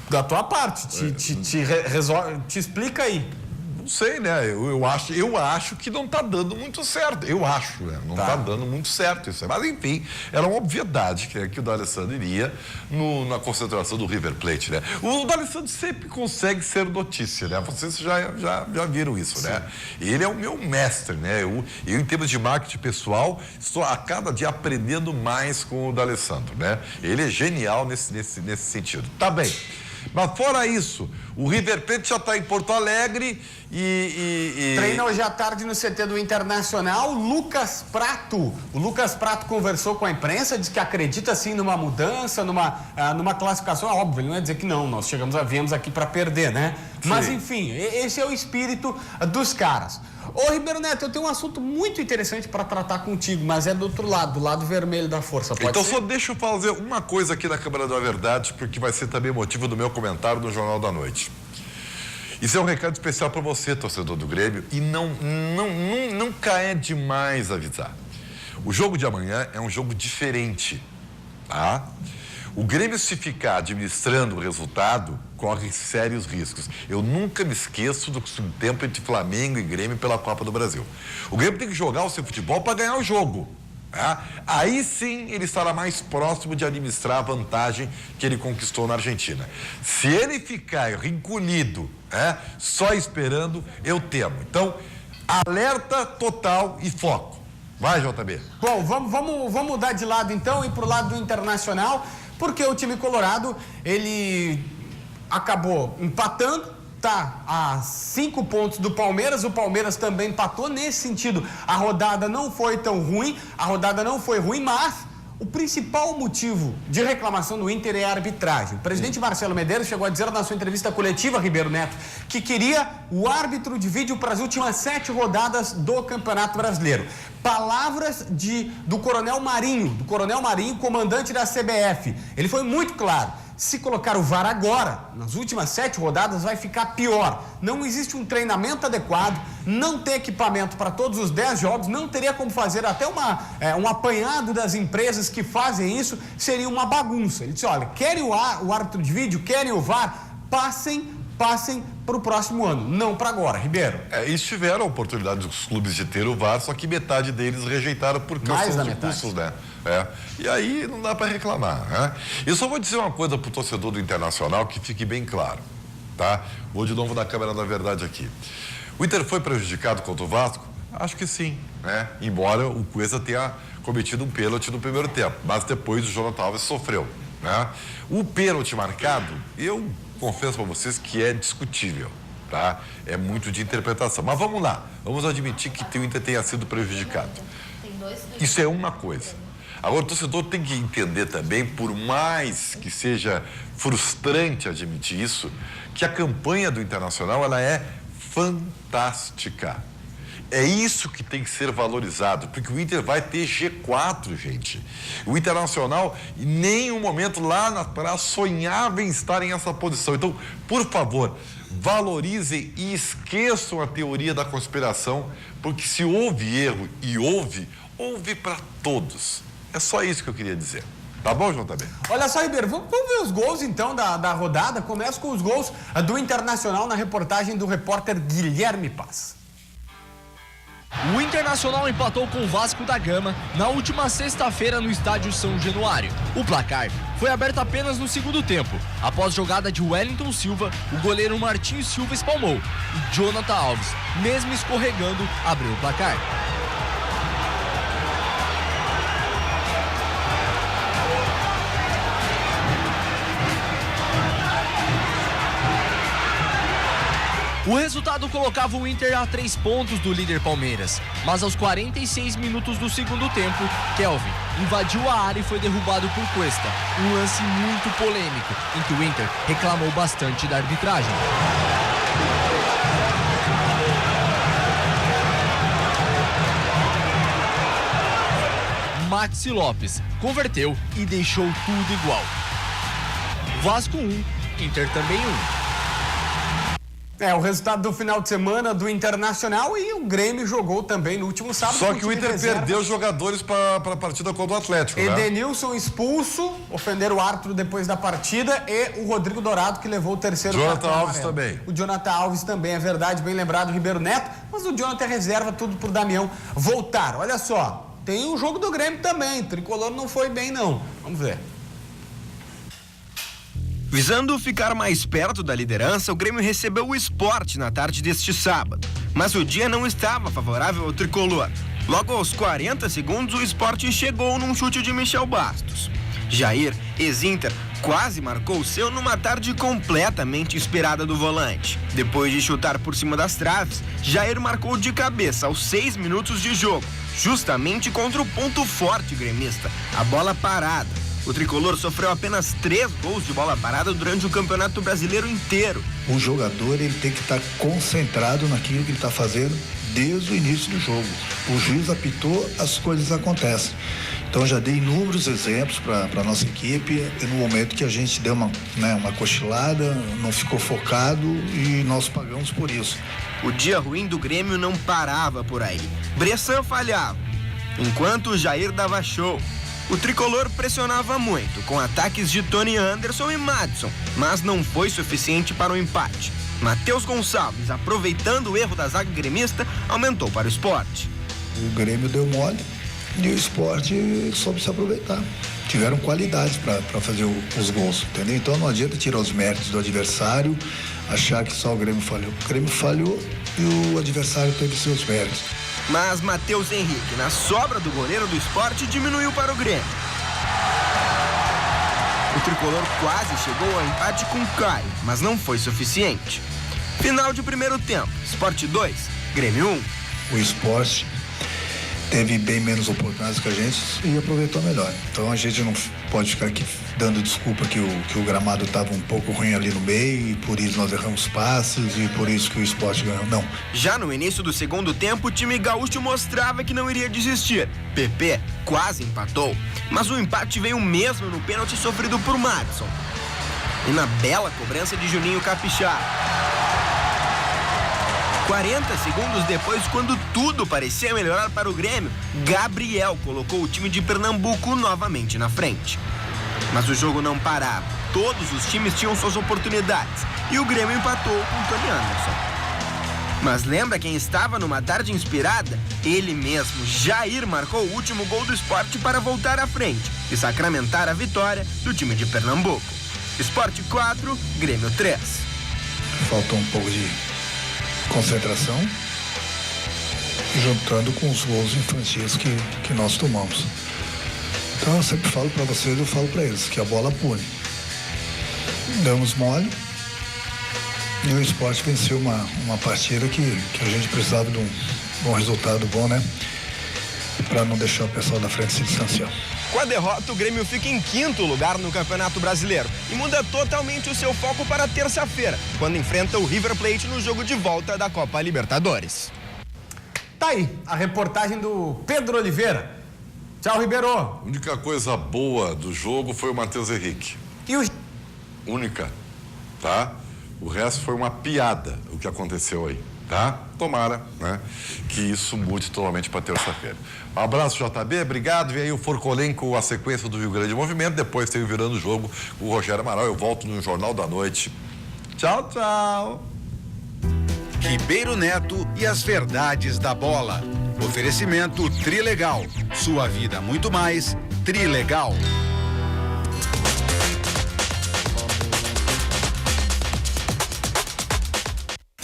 Speaker 6: Da tua parte, te explica aí.
Speaker 3: Não sei, né? Eu acho que não está dando muito certo. Eu acho, né? Não está dando muito certo isso. Mas, enfim, era uma obviedade que o D'Alessandro iria na concentração do River Plate, né? O D'Alessandro sempre consegue ser notícia, né? Vocês já viram isso,
Speaker 6: Sim.
Speaker 3: né? Ele é o meu mestre, né? Eu, em termos de marketing pessoal, estou a cada dia aprendendo mais com o D'Alessandro, né? Ele é genial nesse sentido. Tá bem. Mas fora isso, o River Plate já está em Porto Alegre e...
Speaker 6: Treina hoje à tarde no CT do Internacional. Lucas Prato. O Lucas Prato conversou com a imprensa, disse que acredita sim numa mudança, numa classificação. É óbvio, ele não ia dizer que não, nós viemos aqui para perder, né? Sim. Mas enfim, esse é o espírito dos caras. Ô, Ribeiro Neto, eu tenho um assunto muito interessante para tratar contigo, mas é do outro lado, do lado vermelho da força. Pode
Speaker 3: então
Speaker 6: ser?
Speaker 3: Só deixa eu fazer uma coisa aqui na Câmara da Verdade, porque vai ser também motivo do meu comentário no Jornal da Noite. Isso é um recado especial para você, torcedor do Grêmio, e nunca é demais avisar. O jogo de amanhã é um jogo diferente, tá? O Grêmio, se ficar administrando o resultado, corre sérios riscos. Eu nunca me esqueço do tempo entre Flamengo e Grêmio pela Copa do Brasil. O Grêmio tem que jogar o seu futebol para ganhar o jogo. Tá? Aí sim ele estará mais próximo de administrar a vantagem que ele conquistou na Argentina. Se ele ficar encolhido, só esperando, eu temo. Então, alerta total e foco. Vai, JB.
Speaker 6: Bom, vamos mudar de lado então e pro lado do Internacional, porque o time colorado, ele acabou empatando, tá a 5 pontos do Palmeiras. O Palmeiras também empatou. Nesse sentido, a rodada não foi tão ruim, mas o principal motivo de reclamação do Inter é a arbitragem. O presidente Marcelo Medeiros chegou a dizer na sua entrevista coletiva, Ribeiro Neto, que queria o árbitro de vídeo para as últimas 7 rodadas do Campeonato Brasileiro. Palavras do Coronel Marinho, comandante da CBF. Ele foi muito claro. Se colocar o VAR agora, nas últimas 7 rodadas, vai ficar pior. Não existe um treinamento adequado, não tem equipamento para todos os 10 jogos, não teria como fazer até um apanhado das empresas que fazem isso, seria uma bagunça. Ele disse, olha, querem o árbitro de vídeo, querem o VAR, passem para o próximo ano, não para agora, Ribeiro.
Speaker 3: Eles tiveram a oportunidade dos clubes de ter o VAR, só que metade deles rejeitaram por causa dos custos, né? E aí não dá para reclamar, né? Eu só vou dizer uma coisa pro torcedor do Internacional que fique bem claro, tá? Vou de novo na Câmara da Verdade aqui. O Inter foi prejudicado contra o Vasco? Acho que sim, né? Embora o Cuesta tenha cometido um pênalti no primeiro tempo, mas depois o Jonathan Alves sofreu, né? O pênalti marcado, eu confesso para vocês que é discutível, tá? É muito de interpretação. Mas vamos lá, vamos admitir que o Inter tenha sido prejudicado. Isso é uma coisa. Agora, o torcedor tem que entender também, por mais que seja frustrante admitir isso, que a campanha do Internacional, ela é fantástica. É isso que tem que ser valorizado, porque o Inter vai ter G4, gente. O Internacional, em nenhum momento lá atrás, sonhava em estar nessa posição. Então, por favor, valorizem e esqueçam a teoria da conspiração, porque se houve erro, e houve para todos. É só isso que eu queria dizer. Tá bom, JB?
Speaker 6: Olha só, Ribeiro, vamos ver os gols então da rodada. Começa com os gols do Internacional na reportagem do repórter Guilherme Paz.
Speaker 11: O Internacional empatou com o Vasco da Gama na última sexta-feira no estádio São Januário. O placar foi aberto apenas no segundo tempo. Após jogada de Wellington Silva, o goleiro Martinho Silva espalmou e Jonathan Alves, mesmo escorregando, abriu o placar. O resultado colocava o Inter a 3 pontos do líder Palmeiras, mas aos 46 minutos do segundo tempo, Kelvin invadiu a área e foi derrubado por Cuesta. Um lance muito polêmico, em que o Inter reclamou bastante da arbitragem. Maxi Lopes converteu e deixou tudo igual. Vasco 1, Inter também 1.
Speaker 6: O resultado do final de semana do Internacional, e o Grêmio jogou também no último sábado.
Speaker 3: Só que o Inter perdeu jogadores para a partida contra o Atlético, né?
Speaker 6: Edenilson expulso, ofenderam o árbitro depois da partida, e o Rodrigo Dourado, que levou o terceiro cartão amarelo.
Speaker 3: Jonathan Alves também.
Speaker 6: O Jonathan Alves também, é verdade, bem lembrado, o Ribeiro Neto, mas o Jonathan reserva tudo pro Damião voltar. Olha só, tem o jogo do Grêmio também, o Tricolor não foi bem não, vamos ver.
Speaker 12: Visando ficar mais perto da liderança, o Grêmio recebeu o Sport na tarde deste sábado. Mas o dia não estava favorável ao tricolor. Logo aos 40 segundos, o Sport chegou num chute de Michel Bastos. Jair, ex-Inter, quase marcou o seu numa tarde completamente inspirada do volante. Depois de chutar por cima das traves, Jair marcou de cabeça aos 6 minutos de jogo, justamente contra o ponto forte gremista, a bola parada. O tricolor sofreu apenas 3 gols de bola parada durante o Campeonato Brasileiro inteiro.
Speaker 13: O jogador ele tem que estar concentrado naquilo que ele está fazendo desde o início do jogo. O juiz apitou, as coisas acontecem. Então já dei inúmeros exemplos para a nossa equipe, e no momento que a gente deu uma cochilada, não ficou focado e nós pagamos por isso.
Speaker 12: O dia ruim do Grêmio não parava por aí. Bressan falhava, enquanto o Jair dava show. O tricolor pressionava muito, com ataques de Tony Anderson e Madison, mas não foi suficiente para o empate. Matheus Gonçalves, aproveitando o erro da zaga gremista, aumentou para o Sport.
Speaker 13: O Grêmio deu mole e o Sport soube se aproveitar. Tiveram qualidades para fazer os gols, entendeu? Então não adianta tirar os méritos do adversário, achar que só o Grêmio falhou. O Grêmio falhou e o adversário teve seus méritos.
Speaker 12: Mas Matheus Henrique, na sobra do goleiro do Sport, diminuiu para o Grêmio. O tricolor quase chegou ao empate com Caio, mas não foi suficiente. Final de primeiro tempo, Sport 2, Grêmio 1.
Speaker 13: O Sport teve bem menos oportunidades que a gente e aproveitou melhor. Então a gente não pode ficar aqui dando desculpa que o gramado estava um pouco ruim ali no meio e por isso nós erramos passes e por isso que o Sport ganhou. Não.
Speaker 12: Já no início do segundo tempo, o time gaúcho mostrava que não iria desistir. PP quase empatou, mas o empate veio mesmo no pênalti sofrido por Madison. E na bela cobrança de Juninho Capixaba. 40 segundos depois, quando tudo parecia melhorar para o Grêmio, Gabriel colocou o time de Pernambuco novamente na frente. Mas o jogo não parava. Todos os times tinham suas oportunidades e o Grêmio empatou com Tony Anderson. Mas lembra quem estava numa tarde inspirada? Ele mesmo, Jair, marcou o último gol do Sport para voltar à frente e sacramentar a vitória do time de Pernambuco. Sport 4, Grêmio 3.
Speaker 13: Faltou um pouco de concentração, juntando com os gols infantis que nós tomamos. Então eu sempre falo para vocês, eu falo para eles, que a bola pune. Damos mole e o Sport venceu uma partida que a gente precisava de um resultado bom, né? Para não deixar o pessoal da frente se distanciar.
Speaker 12: Com a derrota, o Grêmio fica em 5º lugar no Campeonato Brasileiro e muda totalmente o seu foco para terça-feira, quando enfrenta o River Plate no jogo de volta da Copa Libertadores.
Speaker 6: Tá aí, a reportagem do Pedro Oliveira. Tchau, Ribeiro.
Speaker 3: A única coisa boa do jogo foi o Matheus Henrique.
Speaker 6: E o...
Speaker 3: Única, tá? O resto foi uma piada, o que aconteceu aí. tá? Tomara, né? Que isso mude totalmente para terça-feira. Um abraço, JB, obrigado. Vem aí o Forcolém com a sequência do Rio Grande Movimento. Depois tem o Virando o Jogo, o Rogério Amaral. Eu volto no Jornal da Noite. Tchau, tchau.
Speaker 8: Ribeiro Neto e as verdades da bola. Oferecimento Trilegal. Sua vida muito mais. Trilegal.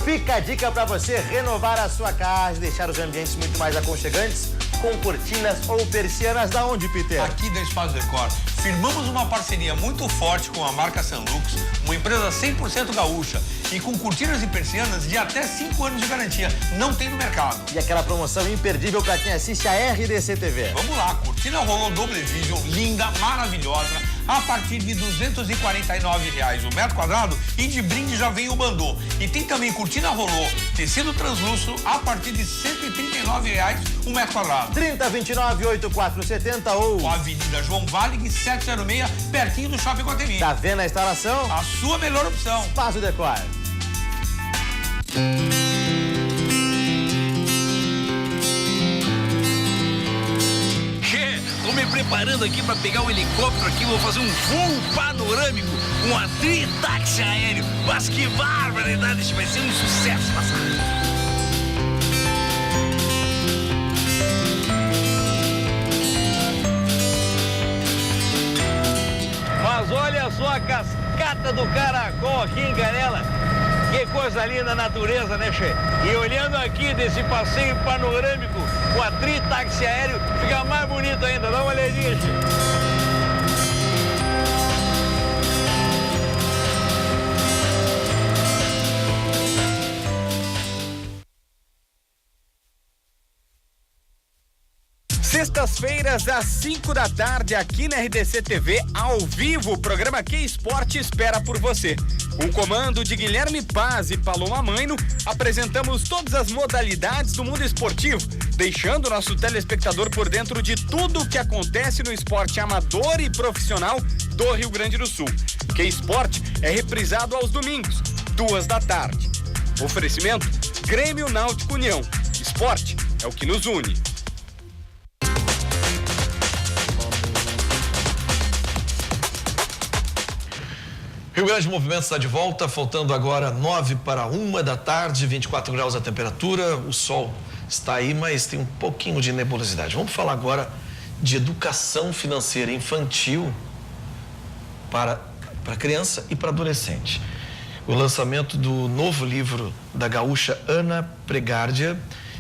Speaker 14: Fica a dica para você renovar a sua casa, deixar os ambientes muito mais aconchegantes com cortinas ou persianas. Da onde, Peter?
Speaker 15: Aqui da Espaço Decor. Firmamos uma parceria muito forte com a marca Sanlux, uma empresa 100% gaúcha e com cortinas e persianas de até 5 anos de garantia. Não tem no mercado.
Speaker 14: E aquela promoção imperdível para quem assiste a RDC TV.
Speaker 15: Vamos lá, cortina rolô Double Vision, linda, maravilhosa, a partir de R$ 249 o metro quadrado e de brinde já vem o bandô. E tem também cortina rolô, tecido translúcido, a partir de R$ 139 o metro quadrado.
Speaker 14: 3029-8470 ou...
Speaker 15: Avenida João Valig, 706, pertinho do Shopping Guatemi.
Speaker 14: Tá vendo a instalação?
Speaker 15: A sua melhor opção.
Speaker 14: Espaço Decor.
Speaker 16: Tô me preparando aqui para pegar um helicóptero aqui, vou fazer um voo panorâmico, um atritaxi aéreo. Mas que barbaridade, isso vai ser um sucesso, passar.
Speaker 17: Mas olha só a cascata do Caracol aqui em Canela. Que coisa linda a natureza, né, Che? E olhando aqui desse passeio panorâmico com a tritaxi aéreo, fica mais bonito ainda. Dá uma olhadinha, Che.
Speaker 6: Sextas-feiras, às 5 da tarde, aqui na RDC TV, ao vivo, o programa Que Esporte espera por você. Com o comando de Guilherme Paz e Paloma Maino, apresentamos todas as modalidades do mundo esportivo, deixando o nosso telespectador por dentro de tudo o que acontece no esporte amador e profissional do Rio Grande do Sul. Que Esporte é reprisado aos domingos, 2 da tarde. Oferecimento Grêmio Náutico União. Esporte é o que nos une.
Speaker 2: Rio Grande Movimento está de volta, faltando agora 9 para 1 da tarde, 24 graus a temperatura, o sol está aí, mas tem um pouquinho de nebulosidade. Vamos falar agora de educação financeira infantil para criança e para adolescente. O lançamento do novo livro da gaúcha Ana Pregárdia,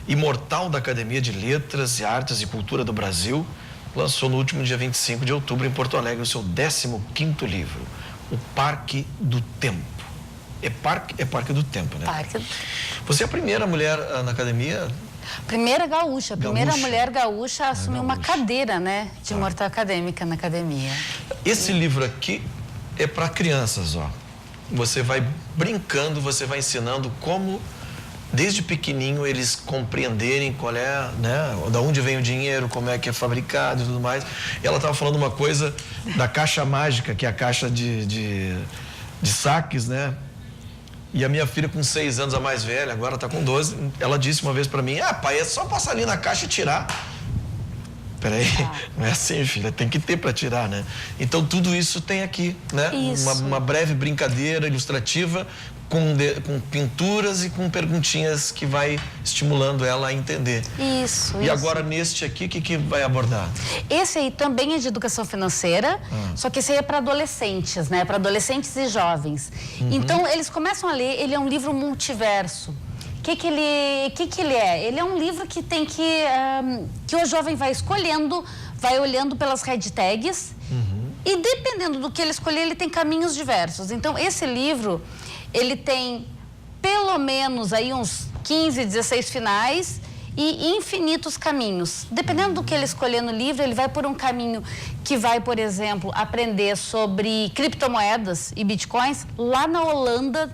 Speaker 2: imortal da Academia de Letras e Artes e Cultura do Brasil, lançou no último dia 25 de outubro em Porto Alegre o seu 15º livro. O Parque do Tempo. É Parque do Tempo, né?
Speaker 18: Parque.
Speaker 2: Você é a primeira mulher na academia?
Speaker 18: Primeira gaúcha, primeira mulher gaúcha a assumir uma cadeira, né? De imortal acadêmica na academia.
Speaker 2: Esse livro aqui é para crianças, ó. Você vai brincando, você vai ensinando como, desde pequenininho, eles compreenderem qual é, né? Da onde vem o dinheiro, como é que é fabricado e tudo mais. E ela estava falando uma coisa da caixa mágica, que é a caixa de saques, né? E a minha filha, com 6 anos, a mais velha, agora está com 12, ela disse uma vez para mim: ah, pai, é só passar ali na caixa e tirar. Peraí, não é assim, filha, tem que ter para tirar, né? Então, tudo isso tem aqui, né? Uma breve brincadeira ilustrativa com pinturas e com perguntinhas que vai estimulando ela a entender.
Speaker 18: Isso.
Speaker 2: E agora, neste aqui, o que vai abordar?
Speaker 18: Esse aí também é de educação financeira, só que esse aí é para adolescentes, né? Para adolescentes e jovens. Então, eles começam a ler, ele é um livro multiverso. O que ele é? Ele é um livro que tem que o jovem vai escolhendo, vai olhando pelas hashtags e dependendo do que ele escolher, ele tem caminhos diversos. Então, esse livro, ele tem pelo menos aí uns 15, 16 finais e infinitos caminhos. Dependendo do que ele escolher no livro, ele vai por um caminho que vai, por exemplo, aprender sobre criptomoedas e bitcoins lá na Holanda,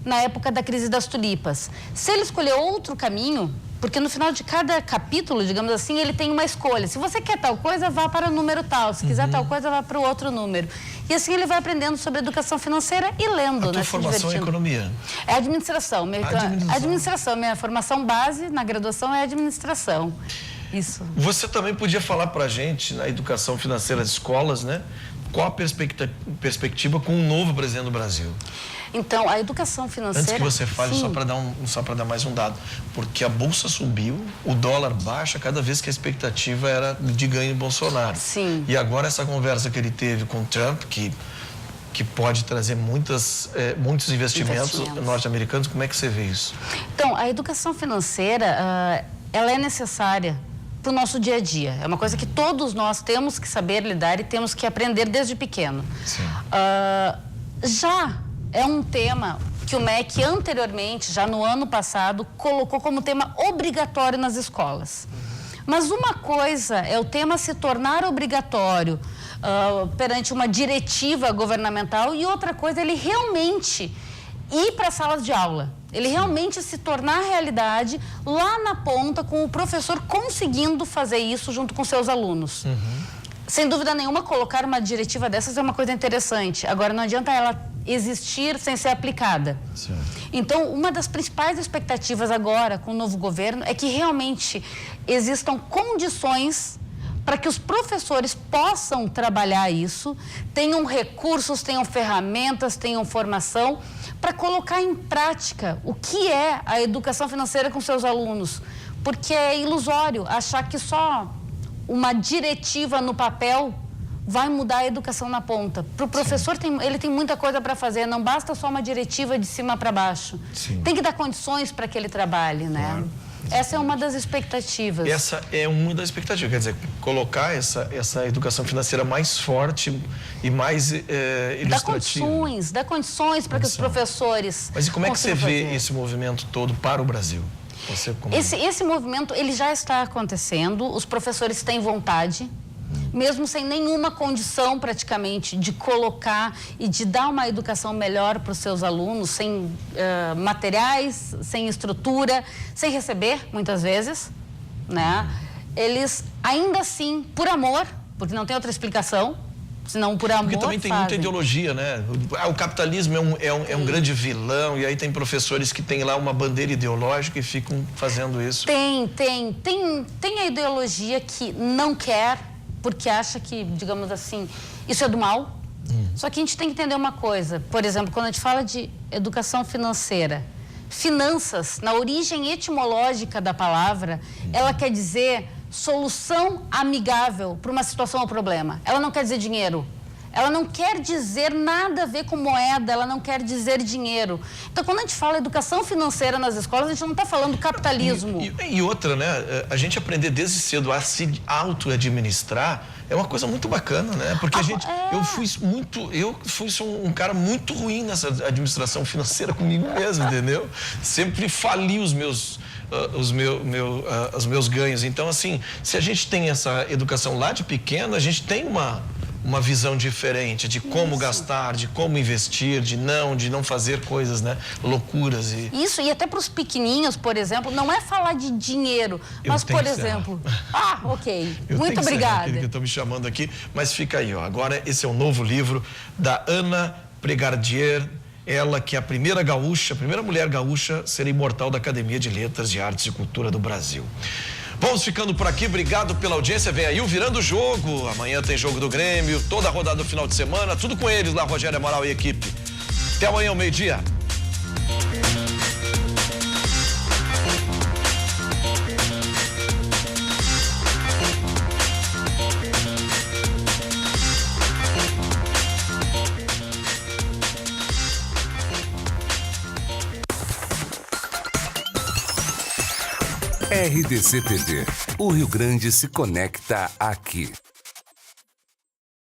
Speaker 18: na época da crise das tulipas. Se ele escolher outro caminho, Porque no final de cada capítulo, digamos assim, ele tem uma escolha. Se você quer tal coisa, vá para o número tal. Se quiser tal coisa, vá para o outro número. E assim ele vai aprendendo sobre educação financeira e lendo,
Speaker 2: A tua formação é economia?
Speaker 18: É administração. Administração. Minha formação base na graduação é administração. Isso.
Speaker 2: Você também podia falar para a gente, na educação financeira das escolas, né? Qual a perspectiva com o novo presidente do Brasil?
Speaker 18: Então, a educação financeira...
Speaker 2: Antes que você fale,
Speaker 18: sim.
Speaker 2: só para dar mais um dado, porque a bolsa subiu, o dólar baixa cada vez que a expectativa era de ganho em Bolsonaro.
Speaker 18: Sim.
Speaker 2: E agora essa conversa que ele teve com o Trump, que pode trazer muitos investimentos norte-americanos, como é que você vê isso?
Speaker 18: Então, a educação financeira, ela é necessária para o nosso dia a dia. É uma coisa que todos nós temos que saber lidar e temos que aprender desde pequeno.
Speaker 2: Sim.
Speaker 18: Já é um tema que o MEC anteriormente, já no ano passado, colocou como tema obrigatório nas escolas. Mas uma coisa é o tema se tornar obrigatório perante uma diretiva governamental e outra coisa é ele realmente ir para as salas de aula. Ele realmente se tornar realidade lá na ponta, com o professor conseguindo fazer isso junto com seus alunos. Sem dúvida nenhuma, colocar uma diretiva dessas é uma coisa interessante. Agora, não adianta ela existir sem ser aplicada.
Speaker 2: Sim.
Speaker 18: Então, uma das principais expectativas agora com o novo governo é que realmente existam condições para que os professores possam trabalhar isso, tenham recursos, tenham ferramentas, tenham formação, para colocar em prática o que é a educação financeira com seus alunos. Porque é ilusório achar que só uma diretiva no papel vai mudar a educação na ponta. Para o professor, ele tem muita coisa para fazer, não basta só uma diretiva de cima para baixo.
Speaker 2: Sim.
Speaker 18: Tem que dar condições para que ele trabalhe, né?
Speaker 2: Claro.
Speaker 18: Essa é uma das expectativas.
Speaker 2: Essa é uma das expectativas, quer dizer, colocar essa educação financeira mais forte e mais ilustrativa.
Speaker 18: Dá condições para que os professores...
Speaker 2: Mas e como é que você vê
Speaker 18: fazer
Speaker 2: esse movimento todo para o Brasil? Você, como...
Speaker 18: Esse movimento, ele já está acontecendo, os professores têm vontade, mesmo sem nenhuma condição praticamente de colocar e de dar uma educação melhor para os seus alunos, sem materiais, sem estrutura, sem receber, muitas vezes, né? Eles, ainda assim, por amor, porque não tem outra explicação, senão por amor.
Speaker 2: Porque também tem muita ideologia, né? O capitalismo é um grande vilão, e aí tem professores que têm lá uma bandeira ideológica e ficam fazendo isso.
Speaker 18: Tem a ideologia que não quer, porque acha que, digamos assim, isso é do mal. Só que a gente tem que entender uma coisa. Por exemplo, quando a gente fala de educação financeira, finanças, na origem etimológica da palavra, ela quer dizer solução amigável para uma situação ou problema. Ela não quer dizer dinheiro. Ela não quer dizer nada a ver com moeda, ela não quer dizer dinheiro. Então, quando a gente fala educação financeira nas escolas, a gente não está falando capitalismo.
Speaker 2: E outra, né? A gente aprender desde cedo a se auto-administrar é uma coisa muito bacana, né? Porque eu fui um cara muito ruim nessa administração financeira comigo mesmo, entendeu? Sempre fali os meus ganhos. Então, assim, se a gente tem essa educação lá de pequeno, a gente tem uma visão diferente de como gastar, de como investir, de não fazer coisas, né, loucuras.
Speaker 18: Isso, e até para os pequenininhos, por exemplo, não é falar de dinheiro, mas, por exemplo... ok. Muito obrigada.
Speaker 2: Que estão me chamando aqui, mas fica aí, ó. Agora, esse é o novo livro da Ana Pregardier, ela que é a primeira mulher gaúcha a ser imortal da Academia de Letras, de Artes e Cultura do Brasil. Vamos ficando por aqui, obrigado pela audiência. Vem aí o Virando o Jogo. Amanhã tem jogo do Grêmio, toda a rodada do final de semana, tudo com eles lá, Rogério Amaral e equipe. Até amanhã, ao meio-dia.
Speaker 1: RDC TV. O Rio Grande se conecta aqui.